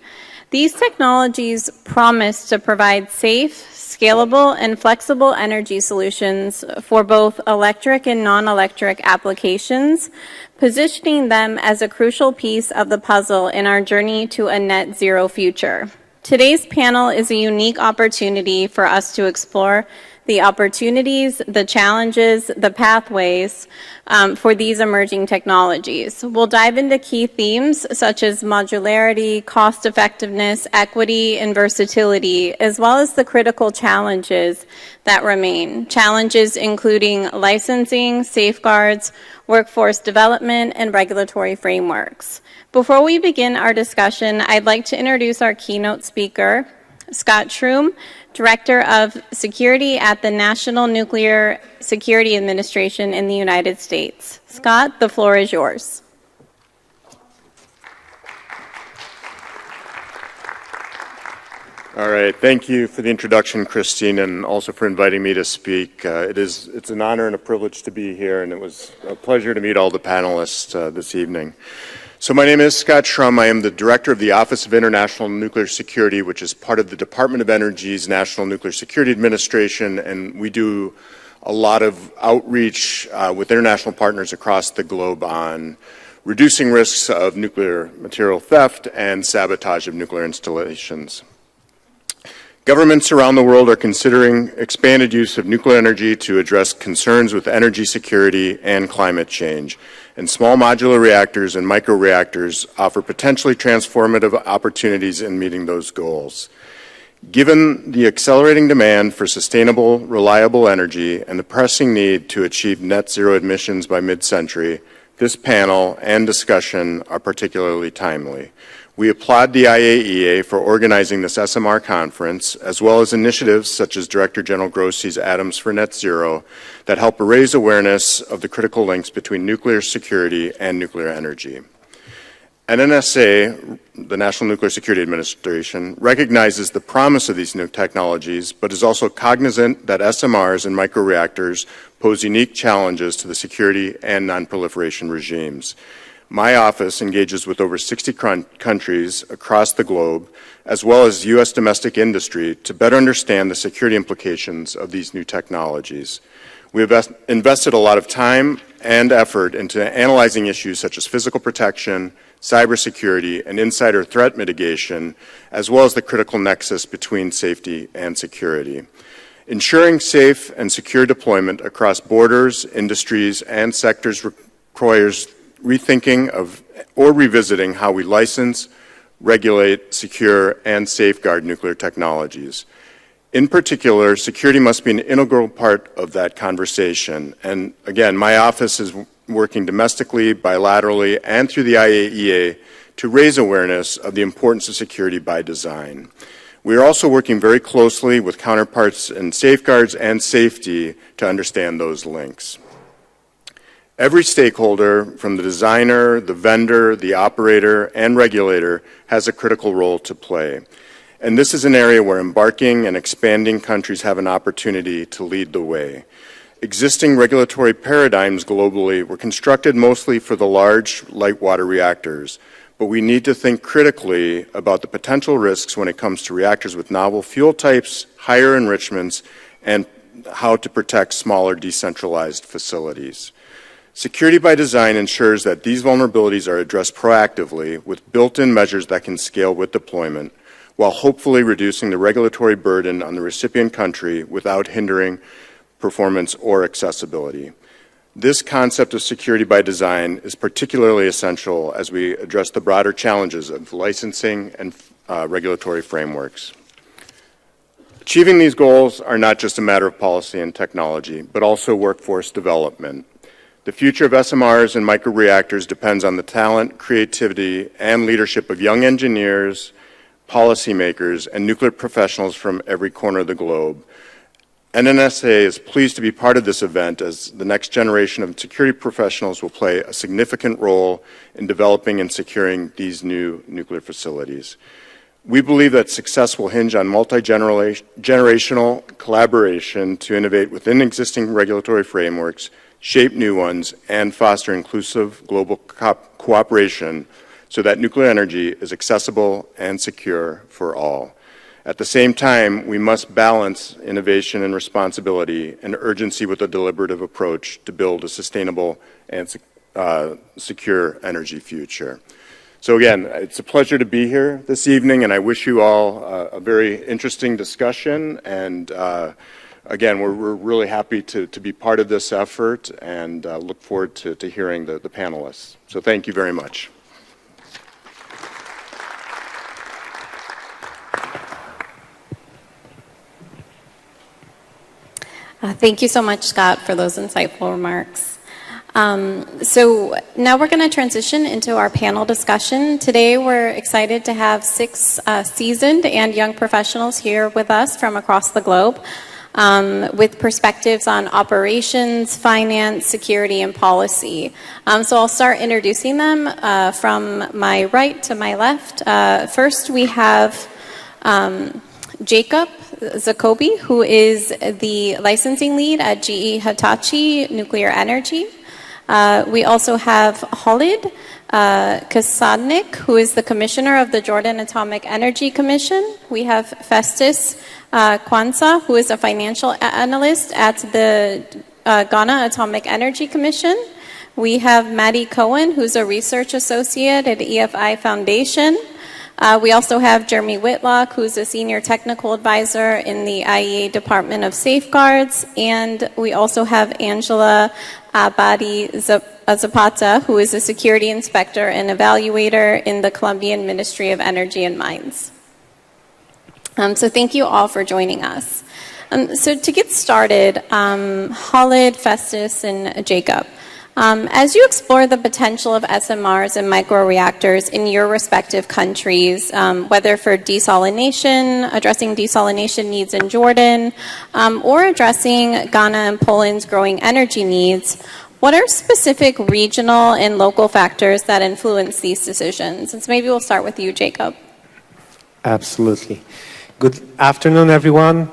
These technologies promise to provide safe, scalable, and flexible energy solutions for both electric and non-electric applications, positioning them as a crucial piece of the puzzle in our journey to a net zero future. Today's panel is a unique opportunity for us to explore the opportunities, the challenges, the pathways for these emerging technologies. We'll dive into key themes such as modularity, cost effectiveness, equity, and versatility, as well as the critical challenges that remain. Challenges including licensing, safeguards, workforce development, and regulatory frameworks. Before we begin our discussion, I'd like to introduce our keynote speaker, Scott Shroom, Director of Security at the National Nuclear Security Administration in the United States. Scott, the floor is yours. All right. Thank you for the introduction, Christine, and also for inviting me to speak. It's an honor and a privilege to be here, and it was a pleasure to meet all the panelists this evening. So my name is Scott Shroom. I am the Director of the Office of International Nuclear Security, which is part of the Department of Energy's National Nuclear Security Administration, and we do a lot of outreach with international partners across the globe on reducing risks of nuclear material theft and sabotage of nuclear installations. Governments around the world are considering expanded use of nuclear energy to address concerns with energy security and climate change. And small modular reactors and microreactors offer potentially transformative opportunities in meeting those goals. Given the accelerating demand for sustainable, reliable energy and the pressing need to achieve net zero emissions by mid-century, this panel and discussion are particularly timely. We applaud the IAEA for organizing this SMR conference, as well as initiatives such as Director General Grossi's Atoms for Net Zero that help raise awareness of the critical links between nuclear security and nuclear energy. NNSA, the National Nuclear Security Administration, recognizes the promise of these new technologies, but is also cognizant that SMRs and microreactors pose unique challenges to the security and non-proliferation regimes. My office engages with over 60 countries across the globe, as well as U.S. domestic industry, to better understand the security implications of these new technologies. We have invested a lot of time and effort into analyzing issues such as physical protection, cybersecurity, and insider threat mitigation, as well as the critical nexus between safety and security. Ensuring safe and secure deployment across borders, industries, and sectors requires rethinking of or revisiting how we license, regulate, secure, and safeguard nuclear technologies. In particular, security must be an integral part of that conversation. And again, my office is working domestically, bilaterally, and through the IAEA to raise awareness of the importance of security by design. We are also working very closely with counterparts in safeguards and safety to understand those links. Every stakeholder, from the designer, the vendor, the operator, and regulator, has a critical role to play. And this is an area where embarking and expanding countries have an opportunity to lead the way. Existing regulatory paradigms globally were constructed mostly for the large light water reactors, but we need to think critically about the potential risks when it comes to reactors with novel fuel types, higher enrichments, and how to protect smaller decentralized facilities. Security by design ensures that these vulnerabilities are addressed proactively with built-in measures that can scale with deployment, while hopefully reducing the regulatory burden on the recipient country without hindering performance or accessibility. This concept of security by design is particularly essential as we address the broader challenges of licensing and regulatory frameworks. Achieving these goals are not just a matter of policy and technology, but also workforce development. The future of SMRs and microreactors depends on the talent, creativity, and leadership of young engineers, policymakers, and nuclear professionals from every corner of the globe. NNSA is pleased to be part of this event as the next generation of security professionals will play a significant role in developing and securing these new nuclear facilities. We believe that success will hinge on multi-generational collaboration to innovate within existing regulatory frameworks, shape new ones, and foster inclusive global cooperation so that nuclear energy is accessible and secure for all. At the same time, we must balance innovation and responsibility and urgency with a deliberative approach to build a sustainable and secure energy future. So again, it's a pleasure to be here this evening, and I wish you all a very interesting discussion. And again, we're really happy to be part of this effort and look forward to hearing the panelists. So thank you very much. Thank you so much, Scott, for those insightful remarks. So now we're going to transition into our panel discussion. Today we're excited to have 6 seasoned and young professionals here with us from across the globe with perspectives on operations, finance, security, and policy. So I'll start introducing them from my right to my left. First we have Jacob Zakobi, who is the licensing lead at GE Hitachi Nuclear Energy. We also have Khalid Kasadnik, who is the commissioner of the Jordan Atomic Energy Commission. We have Festus Kwanzaa, who is a financial analyst at the Ghana Atomic Energy Commission. We have Maddie Cohen, who's a research associate at EFI Foundation. We also have Jeremy Whitlock, who's a senior technical advisor in the IAEA Department of Safeguards. And we also have Angela Abadi Zapata, who is a security inspector and evaluator in the Colombian Ministry of Energy and Mines. So thank you all for joining us. So to get started, Khalid, Festus, and Jacob, as you explore the potential of SMRs and microreactors in your respective countries, whether for desalination, addressing desalination needs in Jordan, or addressing Ghana and Poland's growing energy needs, what are specific regional and local factors that influence these decisions? And so maybe we'll start with you, Jacob. Absolutely. Good afternoon, everyone.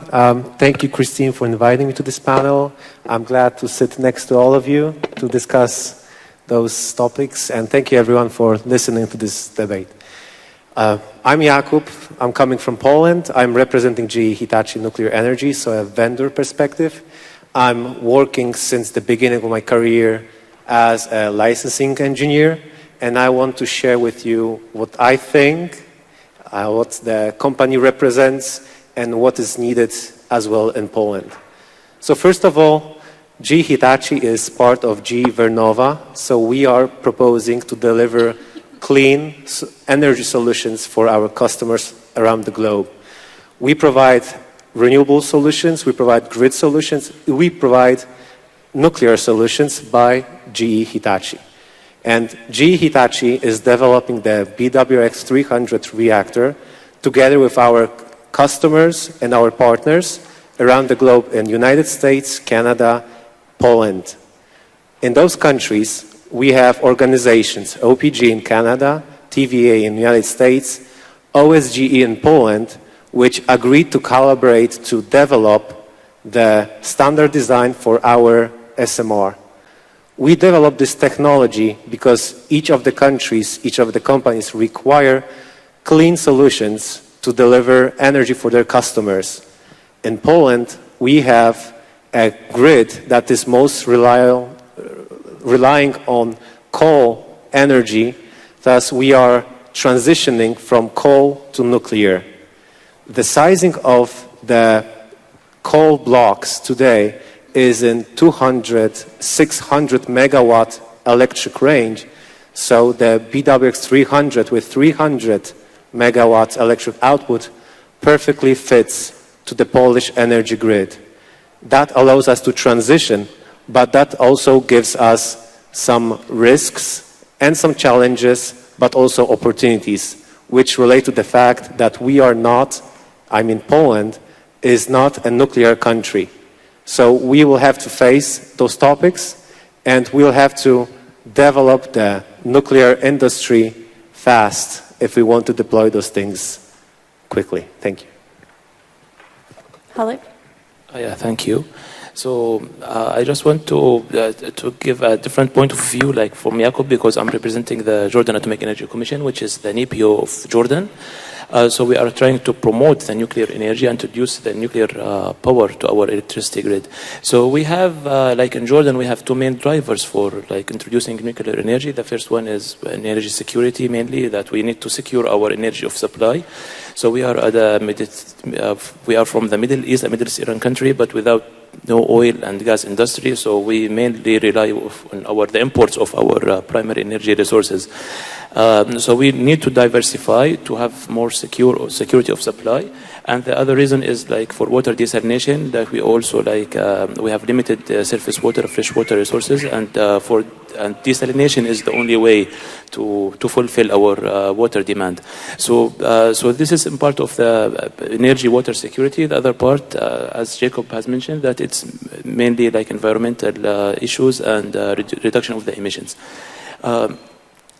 Thank you, Christine, for inviting me to this panel. I'm glad to sit next to all of you to discuss those topics. And thank you, everyone, for listening to this debate. I'm Jakub. I'm coming from Poland. I'm representing GE Hitachi Nuclear Energy, so a vendor perspective. I'm working since the beginning of my career as a licensing engineer, and I want to share with you what I think, what the company represents, and what is needed as well in Poland. So first of all, GE Hitachi is part of GE Vernova, so we are proposing to deliver clean energy solutions for our customers around the globe. We provide renewable solutions, we provide grid solutions, we provide nuclear solutions by GE Hitachi. And GE Hitachi is developing the BWX-300 reactor together with our customers and our partners around the globe in the United States, Canada, Poland. In those countries, we have organizations, OPG in Canada, TVA in the United States, OSGE in Poland, which agreed to collaborate to develop the standard design for our SMR. We developed this technology because each of the countries, each of the companies require clean solutions to deliver energy for their customers. In Poland, we have a grid that is most relying on coal energy, thus we are transitioning from coal to nuclear. The sizing of the coal blocks today is in 200, 600 megawatt electric range, so the BWX-300 with 300 megawatt electric output perfectly fits to the Polish energy grid. That allows us to transition, but that also gives us some risks and some challenges, but also opportunities, which relate to the fact that we are not, Poland is not a nuclear country. So we will have to face those topics, and we'll have to develop the nuclear industry fast if we want to deploy those things quickly. Thank you. Khalid? Yeah, thank you. So I just want to give a different point of view, like from Jakub, because I'm representing the Jordan Atomic Energy Commission, which is the NPO of Jordan. So we are trying to promote the nuclear energy and introduce the nuclear power to our electricity grid. So we have, like in Jordan, we have two main drivers for like introducing nuclear energy. The first one is energy security, mainly that we need to secure our energy of supply. So we are we are from the Middle East, a Middle Eastern country, but without no oil and gas industry. So we mainly rely on the imports of our primary energy resources. So we need to diversify to have more security of supply. And the other reason is like for water desalination, that we also we have limited surface water, fresh water resources, and desalination is the only way to fulfill our water demand. So this is part of the energy water security. The other part, as Jacob has mentioned, that it's mainly like environmental issues and reduction of the emissions.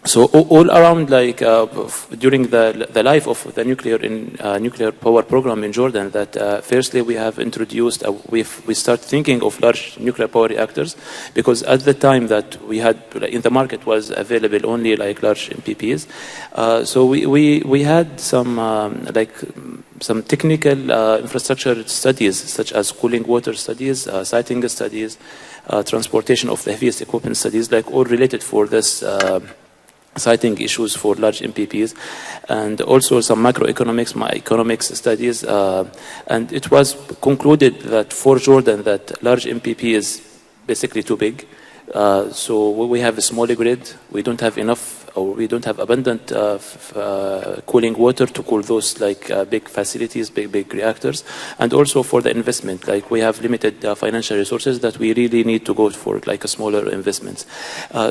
So all around, during the life of the nuclear power program in Jordan, that firstly we have introduced, we start thinking of large nuclear power reactors, because at the time that we had in the market was available only like large MPPs. So we had some technical infrastructure studies, such as cooling water studies, siting studies, transportation of the heaviest equipment studies, like all related for this. Citing issues for large MPPs, and also some macroeconomics studies, and it was concluded that for Jordan that large MPP is basically too big. So we have a smaller grid. We don't have enough or we don't have abundant cooling water to cool those like big facilities, big reactors, and also for the investment. Like we have limited financial resources that we really need to go for like a smaller investments.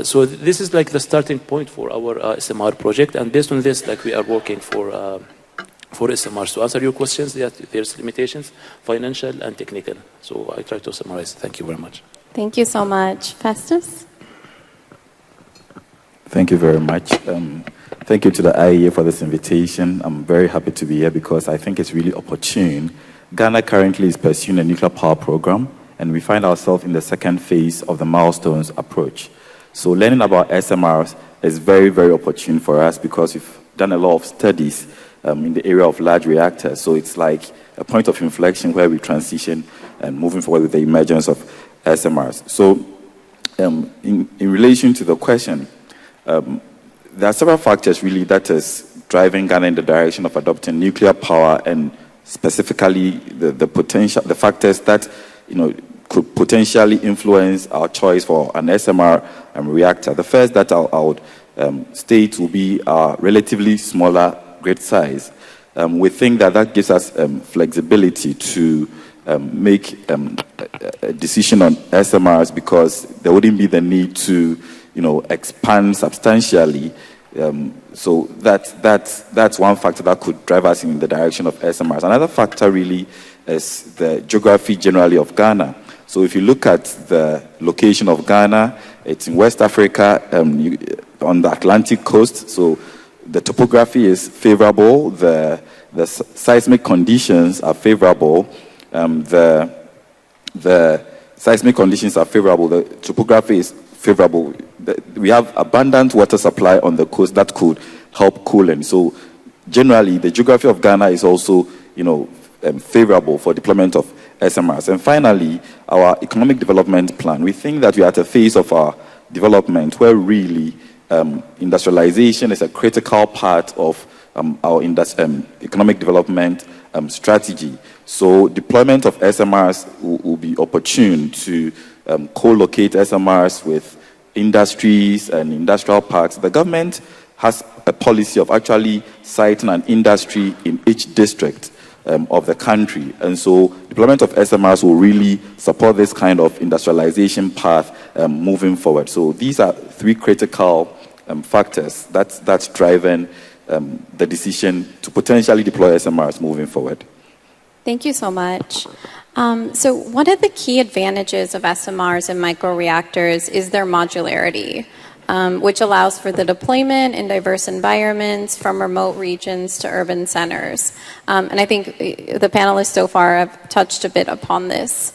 So this is like the starting point for our SMR project, and based on this, like we are working for SMRs. To answer your questions, there's limitations, financial and technical. So I try to summarize. Thank you very much. Thank you so much. Festus? Thank you very much. Thank you to the IAEA for this invitation. I'm very happy to be here because I think it's really opportune. Ghana currently is pursuing a nuclear power program, and we find ourselves in the second phase of the milestones approach. So learning about SMRs is very, very opportune for us because we've done a lot of studies in the area of large reactors. So it's like a point of inflection where we transition and moving forward with the emergence of SMRs. So in relation to the question, there are several factors really that is driving Ghana in the direction of adopting nuclear power, and specifically the factors that could potentially influence our choice for an SMR reactor. The first that I would state will be our relatively smaller grid size. We think that gives us flexibility to make a decision on SMRs because there wouldn't be the need to expand substantially. So that's one factor that could drive us in the direction of SMRs. Another factor really is the geography generally of Ghana. So if you look at the location of Ghana, it's in West Africa, on the Atlantic coast. So the topography is favorable. The seismic conditions are favorable. The seismic conditions are favorable. The topography is favorable. We have abundant water supply on the coast that could help cooling. So generally, the geography of Ghana is also, favorable for deployment of SMRs. And finally, our economic development plan. We think that we are at a phase of our development where really industrialization is a critical part of our economic development strategy. So deployment of SMRs will be opportune to co-locate SMRs with industries and industrial parks. The government has a policy of actually siting an industry in each district of the country. And so deployment of SMRs will really support this kind of industrialization path moving forward. So these are three critical factors that's driving the decision to potentially deploy SMRs moving forward. Thank you so much. So one of the key advantages of SMRs and microreactors is their modularity, which allows for the deployment in diverse environments from remote regions to urban centers. And I think the panelists so far have touched a bit upon this.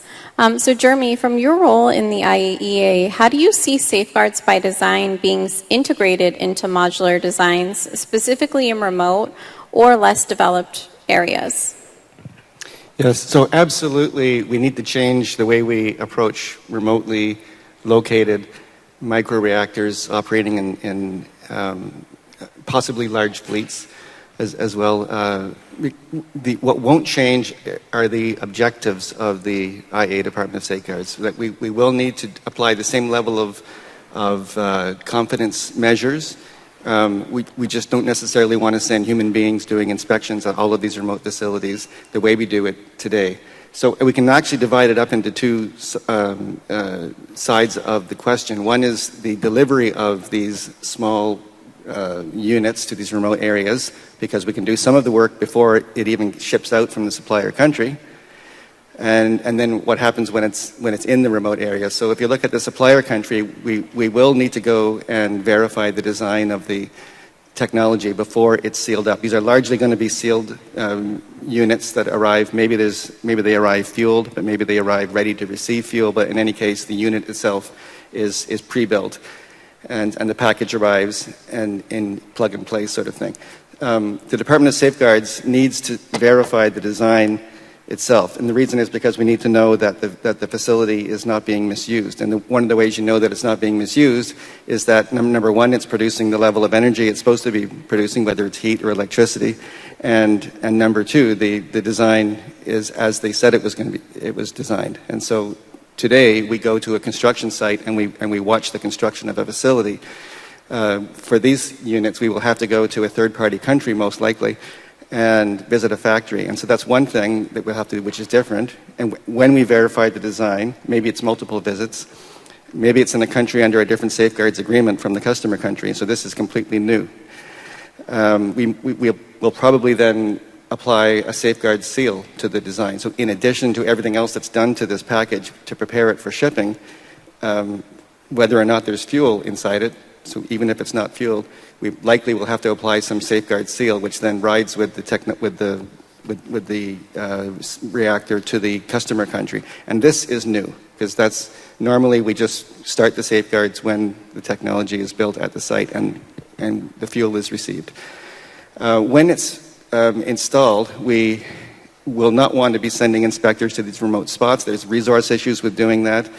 So Jeremy, from your role in the IAEA, how do you see safeguards by design being integrated into modular designs, specifically in remote or less developed areas? Yes, so absolutely we need to change the way we approach remotely located microreactors operating in possibly large fleets as well. What won't change are the objectives of the IAEA Department of Safeguards. That we will need to apply the same level of confidence measures. We just don't necessarily want to send human beings doing inspections at all of these remote facilities the way we do it today. So we can actually divide it up into two sides of the question. One is the delivery of these small units to these remote areas, because we can do some of the work before it even ships out from the supplier country. And then what happens when it's in the remote area. So if you look at the supplier country, we will need to go and verify the design of the technology before it's sealed up. These are largely going to be sealed units that arrive. Maybe they arrive fueled, but maybe they arrive ready to receive fuel. But in any case, the unit itself is pre-built, and the package arrives and in plug and play sort of thing. The Department of Safeguards needs to verify the design itself, and the reason is because we need to know that the facility is not being misused. And one of the ways you know that it's not being misused is that number one, it's producing the level of energy it's supposed to be producing, whether it's heat or electricity, and number two, the design is as they said it was going to be. It was designed. And so today we go to a construction site and we watch the construction of a facility. For these units, we will have to go to a third-party country, most likely, and visit a factory. And so that's one thing that we'll have to do, which is different. And when we verify the design, maybe it's multiple visits, maybe it's in a country under a different safeguards agreement from the customer country. So this is completely new. We'll probably then apply a safeguard seal to the design. So in addition to everything else that's done to this package to prepare it for shipping, whether or not there's fuel inside it, so even if it's not fueled, we likely will have to apply some safeguard seal, which then rides with the reactor to the customer country. And this is new, because that's normally we just start the safeguards when the technology is built at the site and the fuel is received. When it's installed, we will not want to be sending inspectors to these remote spots. There's resource issues with doing that.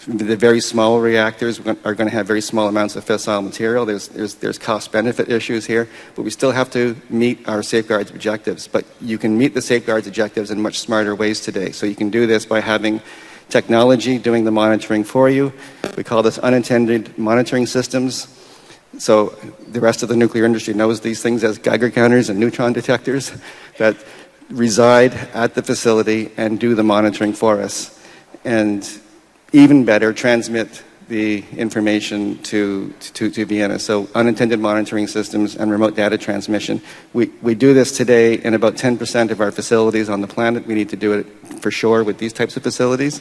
The very small reactors are going to have very small amounts of fissile material. There's cost-benefit issues here, but we still have to meet our safeguards objectives. But you can meet the safeguards objectives in much smarter ways today. So you can do this by having technology doing the monitoring for you. We call this unintended monitoring systems. So the rest of the nuclear industry knows these things as Geiger counters and neutron detectors that reside at the facility and do the monitoring for us. And even better, transmit the information to Vienna. So unintended monitoring systems and remote data transmission. We do this today in about 10% of our facilities on the planet. We need to do it for sure with these types of facilities.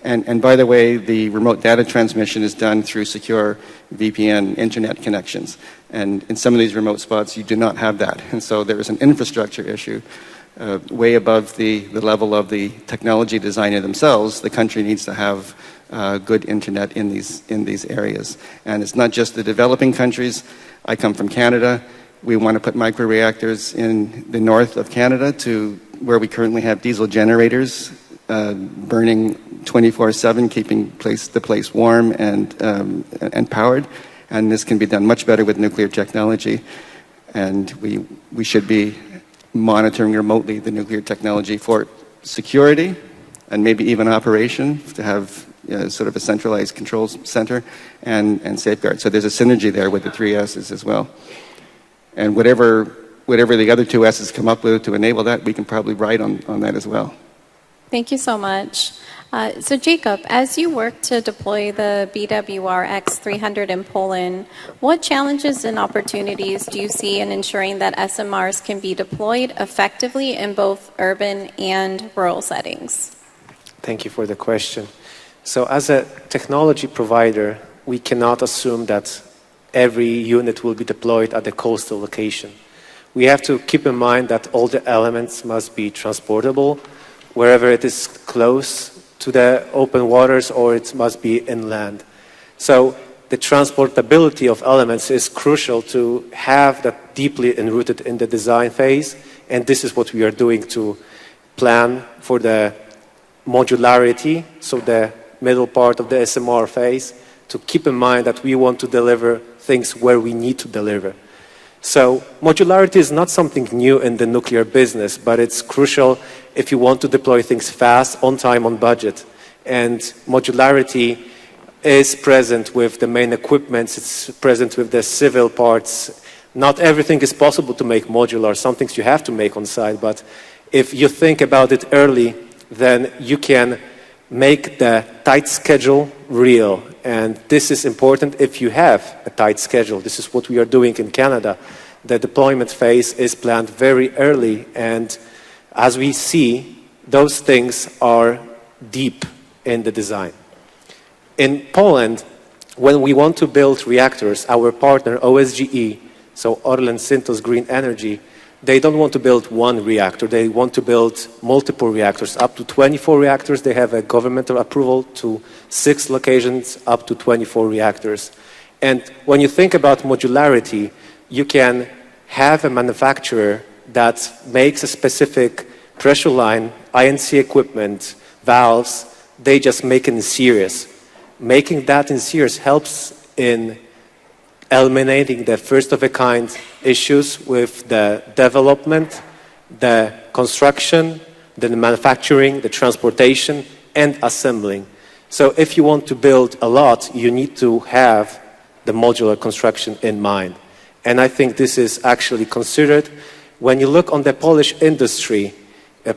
And by the way, the remote data transmission is done through secure VPN internet connections. And in some of these remote spots, you do not have that. And so there is an infrastructure issue. Way above the level of the technology designer themselves. The country needs to have good internet in these areas. And it's not just the developing countries. I come from Canada. We want to put microreactors in the north of Canada to where we currently have diesel generators burning 24/7, keeping the place warm and powered. And this can be done much better with nuclear technology. And we should be monitoring remotely the nuclear technology for security and maybe even operation, to have sort of a centralized controls center and safeguard. So there's a synergy there with the 3 S's as well. And whatever the other 2 S's come up with to enable that, we can probably ride on that as well. Thank you so much. So Jacob, as you work to deploy the BWR X300 in Poland, what challenges and opportunities do you see in ensuring that SMRs can be deployed effectively in both urban and rural settings? Thank you for the question. So as a technology provider, we cannot assume that every unit will be deployed at a coastal location. We have to keep in mind that all the elements must be transportable wherever it is close to the open waters, or it must be inland. So the transportability of elements is crucial to have that deeply enrooted in the design phase, and this is what we are doing to plan for the modularity, so the middle part of the SMR phase, to keep in mind that we want to deliver things where we need to deliver. So modularity is not something new in the nuclear business, but it's crucial if you want to deploy things fast, on time, on budget. And modularity is present with the main equipment, it's present with the civil parts. Not everything is possible to make modular. Some things you have to make on site, but if you think about it early, then you can make the tight schedule real. And this is important if you have a tight schedule. This is what we are doing in Canada. The deployment phase is planned very early, and as we see, those things are deep in the design. In Poland, when we want to build reactors, our partner OSGE, so Orlen Synthos Green Energy, they don't want to build one reactor. They want to build multiple reactors, up to 24 reactors. They have a governmental approval to 6 locations, up to 24 reactors. And when you think about modularity, you can have a manufacturer that makes a specific pressure line, INC equipment, valves. They just make it in series. Making that in series helps in eliminating the first-of-a-kind issues with the development, the construction, the manufacturing, the transportation, and assembling. So if you want to build a lot, you need to have the modular construction in mind. And I think this is actually considered. When you look on the Polish industry,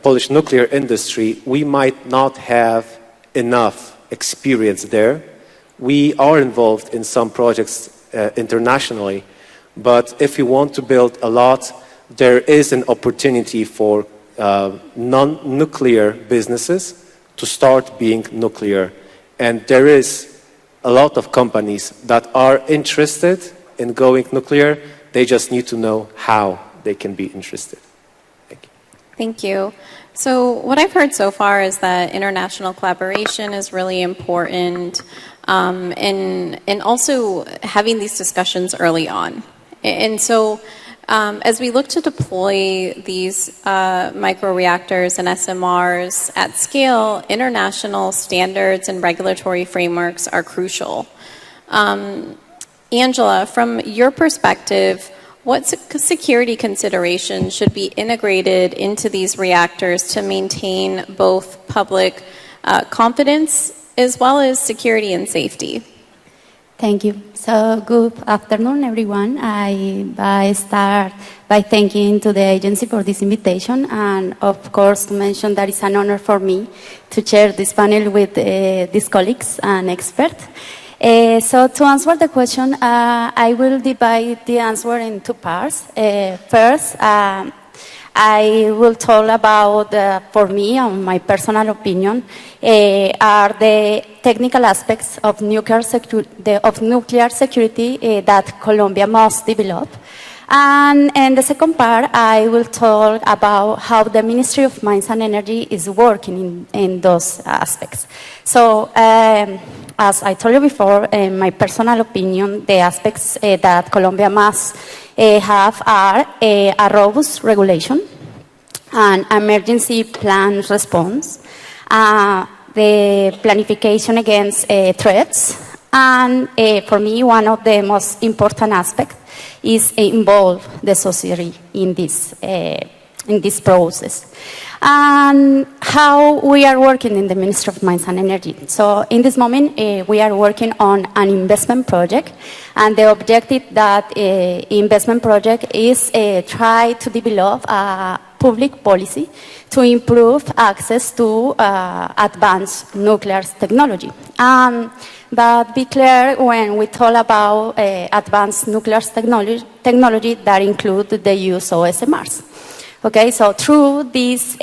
Polish nuclear industry, we might not have enough experience there. We are involved in some projects internationally, but if you want to build a lot, there is an opportunity for non-nuclear businesses to start being nuclear. And there is a lot of companies that are interested in going nuclear. They just need to know how they can be interested. Thank you. So what I've heard so far is that international collaboration is really important, and also having these discussions early on. And so as we look to deploy these microreactors and SMRs at scale, international standards and regulatory frameworks are crucial. Angela, from your perspective, what security considerations should be integrated into these reactors to maintain both public confidence as well as security and safety? Thank you. So good afternoon, everyone. I start by thanking to the agency for this invitation, and of course to mention that it's an honor for me to chair this panel with these colleagues and experts. So to answer the question, I will divide the answer in two parts. First, I will talk about, for me, on my personal opinion, are the technical aspects of nuclear security that Colombia must develop. And in the second part, I will talk about how the Ministry of Mines and Energy is working in those aspects. So, as I told you before, in my personal opinion, the aspects that Colombia must have are a robust regulation, an emergency plan response, the planification against threats, and for me, one of the most important aspects is involve the society in this process. And how we are working in the Ministry of Mines and Energy. So in this moment, we are working on an investment project, and the objective that investment project is try to develop a public policy to improve access to advanced nuclear technology. But be clear, when we talk about advanced nuclear technology, that includes the use of SMRs. Okay, so through this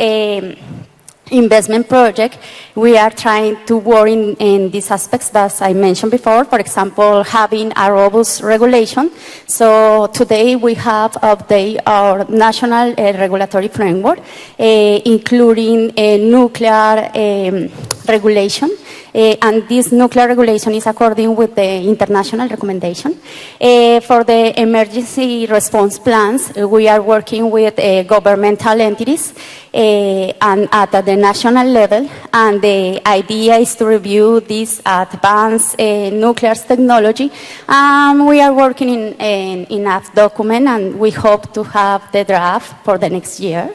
investment project, we are trying to work in these aspects that I mentioned before. For example, having a robust regulation. So today we have updated our national regulatory framework, including a nuclear regulation. And this nuclear regulation is according with the international recommendation. For the emergency response plans, we are working with governmental entities and at the national level, and the idea is to review this advanced nuclear technology. We are working in a document, and we hope to have the draft for the next year.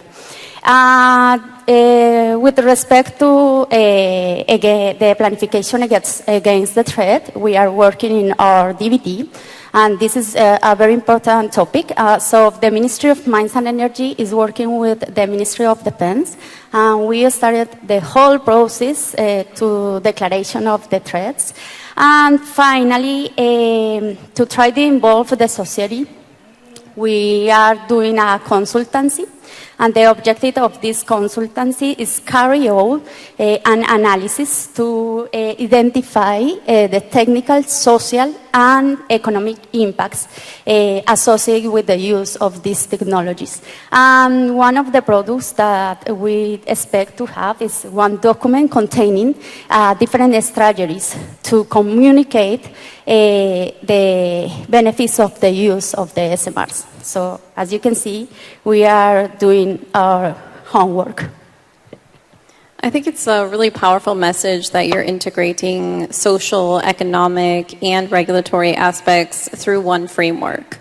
With respect to the planification against the threat, we are working in our DVD, and this is a very important topic. So the Ministry of Mines and Energy is working with the Ministry of Defense, and we started the whole process to declaration of the threats. And finally, to try to involve the society, we are doing a consultancy. And the objective of this consultancy is carry out an analysis to identify the technical, social, and economic impacts associated with the use of these technologies. And one of the products that we expect to have is one document containing different strategies to communicate the benefits of the use of the SMRs. So, as you can see, we are doing our homework. I think it's a really powerful message that you're integrating social, economic, and regulatory aspects through one framework.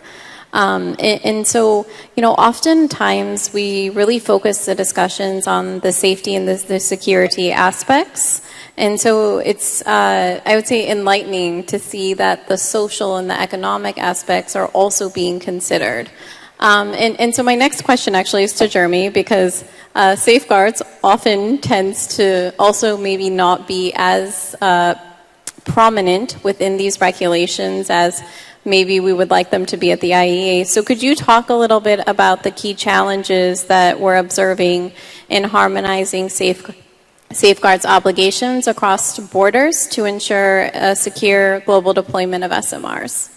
And so, you know, oftentimes we really focus the discussions on the safety and the security aspects. And so it's, I would say, enlightening to see that the social and the economic aspects are also being considered. And so my next question actually is to Jeremy, because safeguards often tends to also maybe not be as prominent within these regulations as maybe we would like them to be at the IAEA. So could you talk a little bit about the key challenges that we're observing in harmonizing safeguards obligations across borders to ensure a secure global deployment of SMRs?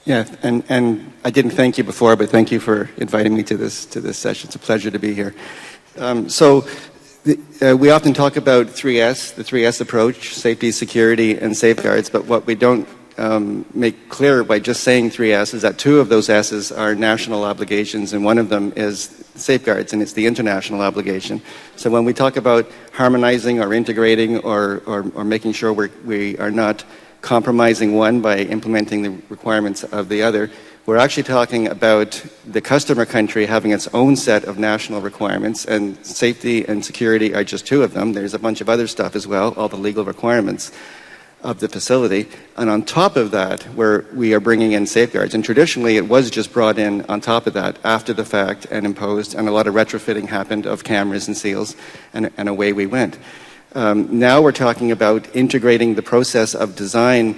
Yeah, and I didn't thank you before, but thank you for inviting me to this session. It's a pleasure to be here. We often talk about 3S, the 3S approach, safety, security, and safeguards, but what we don't make clear by just saying 3S is that two of those S's are national obligations, and one of them is safeguards, and it's the international obligation. So when we talk about harmonizing or integrating or making sure we are not compromising one by implementing the requirements of the other, we're actually talking about the customer country having its own set of national requirements, and safety and security are just two of them. There's a bunch of other stuff as well, all the legal requirements of the facility. And on top of that, we are bringing in safeguards. And traditionally, it was just brought in on top of that, after the fact, and imposed, and a lot of retrofitting happened of cameras and seals, and away we went. Now we're talking about integrating the process of design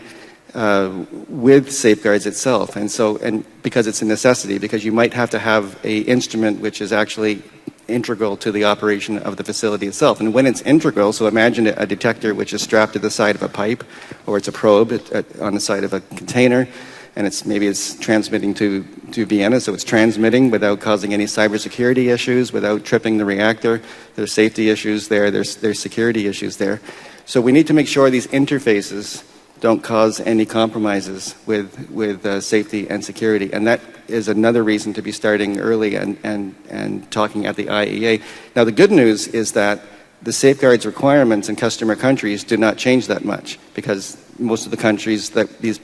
with safeguards itself, and because it's a necessity, because you might have to have an instrument which is actually integral to the operation of the facility itself. And when it's integral, so imagine a detector which is strapped to the side of a pipe, or it's a probe on the side of a container, and maybe it's transmitting to Vienna, so it's transmitting without causing any cybersecurity issues, without tripping the reactor. There's safety issues there, there's security issues there. So we need to make sure these interfaces don't cause any compromises with safety and security. And that is another reason to be starting early and talking at the IAEA. Now, the good news is that the safeguards requirements in customer countries do not change that much, because most of the countries that these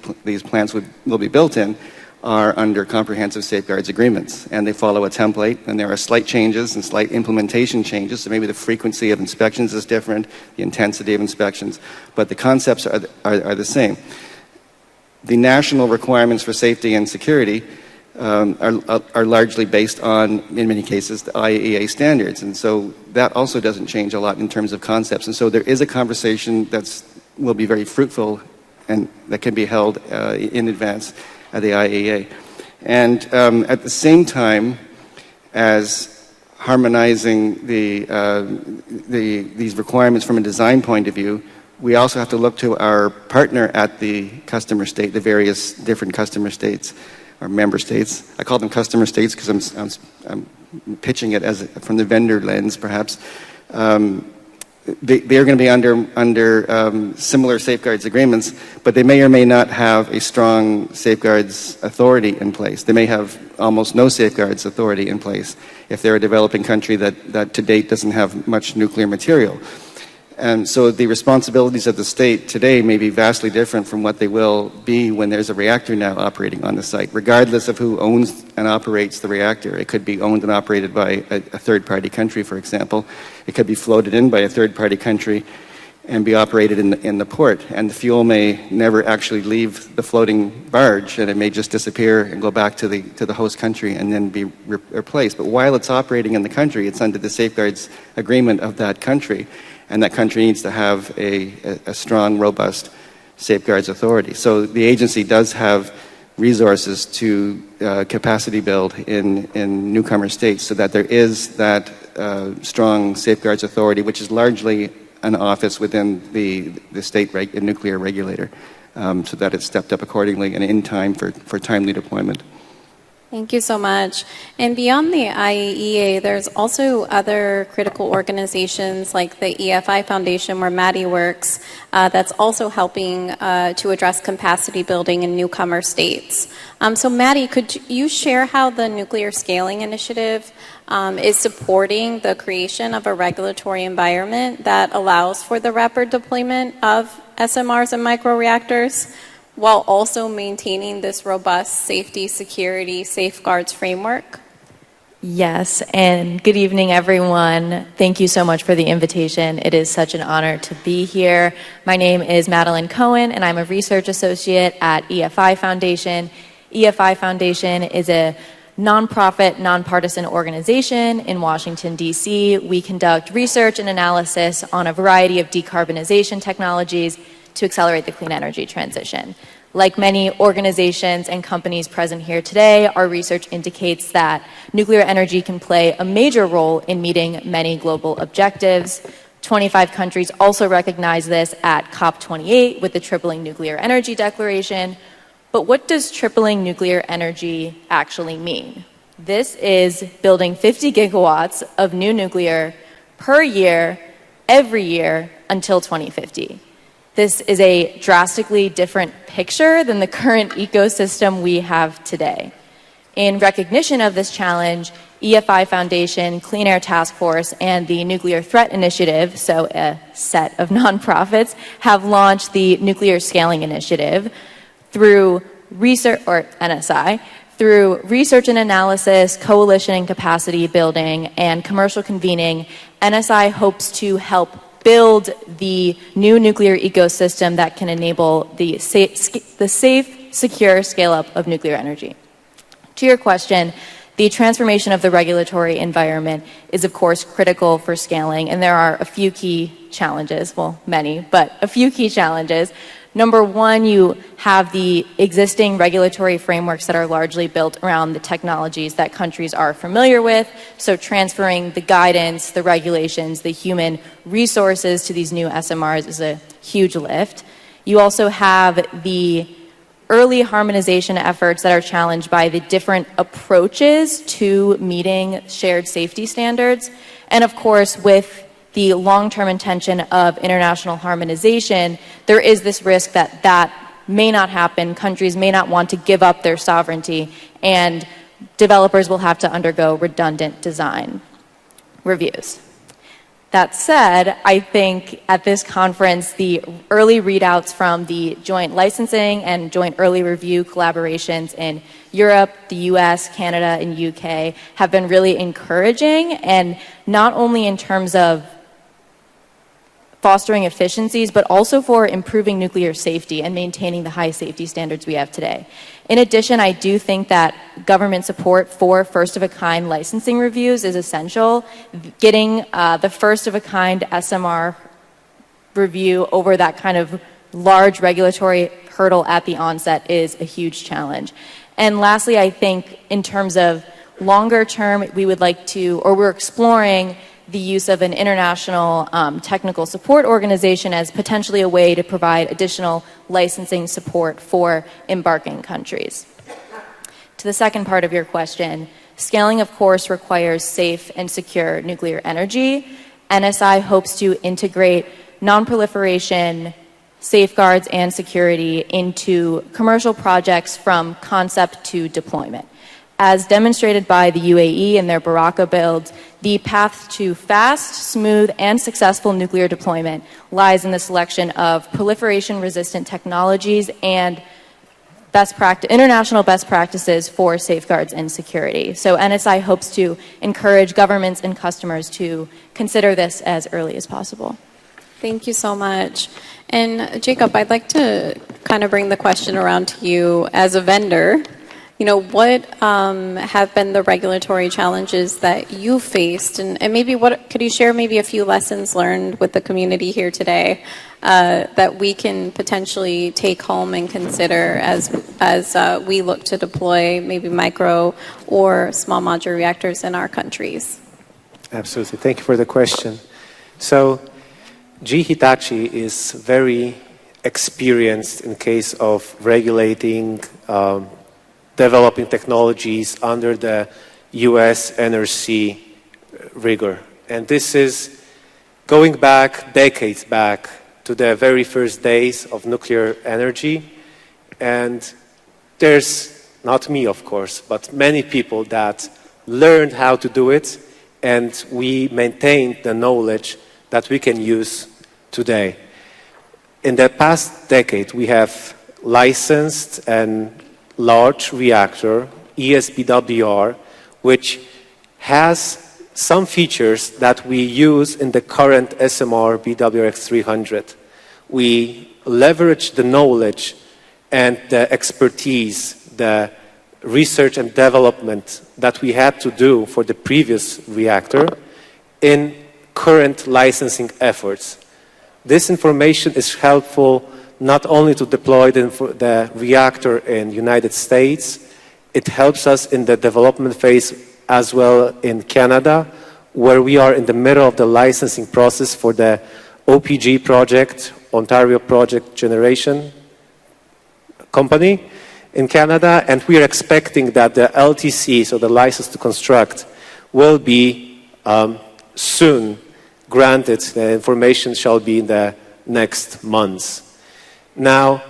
plants will be built in are under comprehensive safeguards agreements, and they follow a template, and there are slight changes and slight implementation changes, so maybe the frequency of inspections is different, the intensity of inspections, but the concepts are the same. The national requirements for safety and security are largely based on, in many cases, the IAEA standards, and so that also doesn't change a lot in terms of concepts, and so there is a conversation will be very fruitful and that can be held in advance at the IAEA. And at the same time as harmonizing these requirements from a design point of view, we also have to look to our partner at the customer state, the various different customer states or member states. I call them customer states because I'm pitching it from the vendor lens, perhaps. They are going to be under similar safeguards agreements, but they may or may not have a strong safeguards authority in place. They may have almost no safeguards authority in place if they're a developing country that to date doesn't have much nuclear material. And so the responsibilities of the state today may be vastly different from what they will be when there's a reactor now operating on the site, regardless of who owns and operates the reactor. It could be owned and operated by a third-party country, for example. It could be floated in by a third-party country and be operated in the port. And the fuel may never actually leave the floating barge, and it may just disappear and go back to the host country and then be replaced. But while it's operating in the country, it's under the safeguards agreement of that country. And that country needs to have a strong, robust safeguards authority. So the agency does have resources to capacity build in newcomer states so that there is that strong safeguards authority, which is largely an office within the state nuclear regulator, so that it's stepped up accordingly and in time for timely deployment. Thank you so much. And beyond the IAEA, there's also other critical organizations like the EFI Foundation, where Maddie works, that's also helping to address capacity building in newcomer states. So Maddie, could you share how the Nuclear Scaling Initiative is supporting the creation of a regulatory environment that allows for the rapid deployment of SMRs and microreactors, while also maintaining this robust safety, security, safeguards framework? Yes, and good evening, everyone. Thank you so much for the invitation. It is such an honor to be here. My name is Madeline Cohen, and I'm a research associate at EFI Foundation. EFI Foundation is a nonprofit, nonpartisan organization in Washington, D.C. We conduct research and analysis on a variety of decarbonization technologies to accelerate the clean energy transition. Like many organizations and companies present here today, our research indicates that nuclear energy can play a major role in meeting many global objectives. 25 countries also recognize this at COP28 with the Tripling Nuclear Energy Declaration. But what does tripling nuclear energy actually mean? This is building 50 gigawatts of new nuclear per year, every year, until 2050. This is a drastically different picture than the current ecosystem we have today. In recognition of this challenge, EFI Foundation, Clean Air Task Force, and the Nuclear Threat Initiative, so a set of nonprofits, have launched the Nuclear Scaling Initiative through research, or NSI, through research and analysis, coalition and capacity building, and commercial convening. NSI hopes to help build the new nuclear ecosystem that can enable the safe, secure scale-up of nuclear energy. To your question, the transformation of the regulatory environment is, of course, critical for scaling, and there are a few key challenges, well, many, but a few key challenges. Number one, you have the existing regulatory frameworks that are largely built around the technologies that countries are familiar with, so transferring the guidance, the regulations, the human resources to these new SMRs is a huge lift. You also have the early harmonization efforts that are challenged by the different approaches to meeting shared safety standards, and of course, with the long-term intention of international harmonization, there is this risk that that may not happen. Countries may not want to give up their sovereignty, and developers will have to undergo redundant design reviews. That said, I think at this conference, the early readouts from the joint licensing and joint early review collaborations in Europe, the US, Canada, and UK have been really encouraging, and not only in terms of fostering efficiencies, but also for improving nuclear safety and maintaining the high safety standards we have today. In addition, I do think that government support for first-of-a-kind licensing reviews is essential. Getting the first-of-a-kind SMR review over that kind of large regulatory hurdle at the onset is a huge challenge. And lastly, I think in terms of longer term, we would like to, or we're exploring the use of an international technical support organization as potentially a way to provide additional licensing support for embarking countries. To the second part of your question, scaling, of course, requires safe and secure nuclear energy. NSI hopes to integrate non-proliferation, safeguards, and security into commercial projects from concept to deployment. As demonstrated by the UAE in their Baraka builds, the path to fast, smooth, and successful nuclear deployment lies in the selection of proliferation-resistant technologies and international best practices for safeguards and security. So NSI hopes to encourage governments and customers to consider this as early as possible. Thank you so much. And Jacob, I'd like to kind of bring the question around to you as a vendor. You know, what have been the regulatory challenges that you faced, and maybe what could you share maybe a few lessons learned with the community here today that we can potentially take home and consider as we look to deploy maybe micro or small modular reactors in our countries? Absolutely. Thank you for the question. So, GE Hitachi is very experienced in case of regulating developing technologies under the US NRC rigor. And this is going back, decades back, to the very first days of nuclear energy. And there's, not me of course, but many people that learned how to do it, and we maintained the knowledge that we can use today. In the past decade, we have licensed an large reactor, ESBWR, which has some features that we use in the current SMR BWRX-300. We leverage the knowledge and the expertise, the research and development that we had to do for the previous reactor in current licensing efforts. This information is helpful not only to deploy the reactor in the United States, it helps us in the development phase as well in Canada, where we are in the middle of the licensing process for the OPG project, Ontario Project Generation Company in Canada, and we are expecting that the LTC, so the license to construct, will be soon granted. The information shall be in the next months. Now,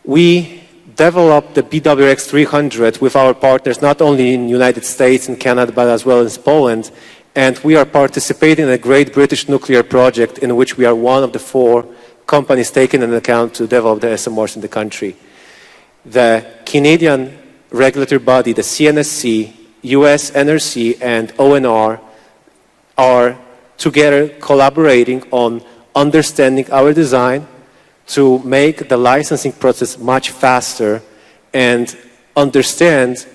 we developed the BWRX-300 with our partners not only in the United States and Canada, but as well as Poland, and we are participating in a Great British Nuclear Project in which we are one of the 4 companies taken into account to develop the SMRs in the country. The Canadian regulatory body, the CNSC, US NRC, and ONR are together collaborating on understanding our design to make the licensing process much faster and understand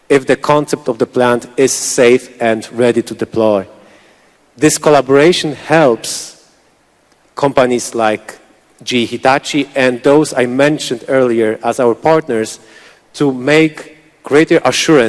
if the concept of the plant is safe and ready to deploy. This collaboration helps companies like GE Hitachi and those I mentioned earlier as our partners to make greater assurance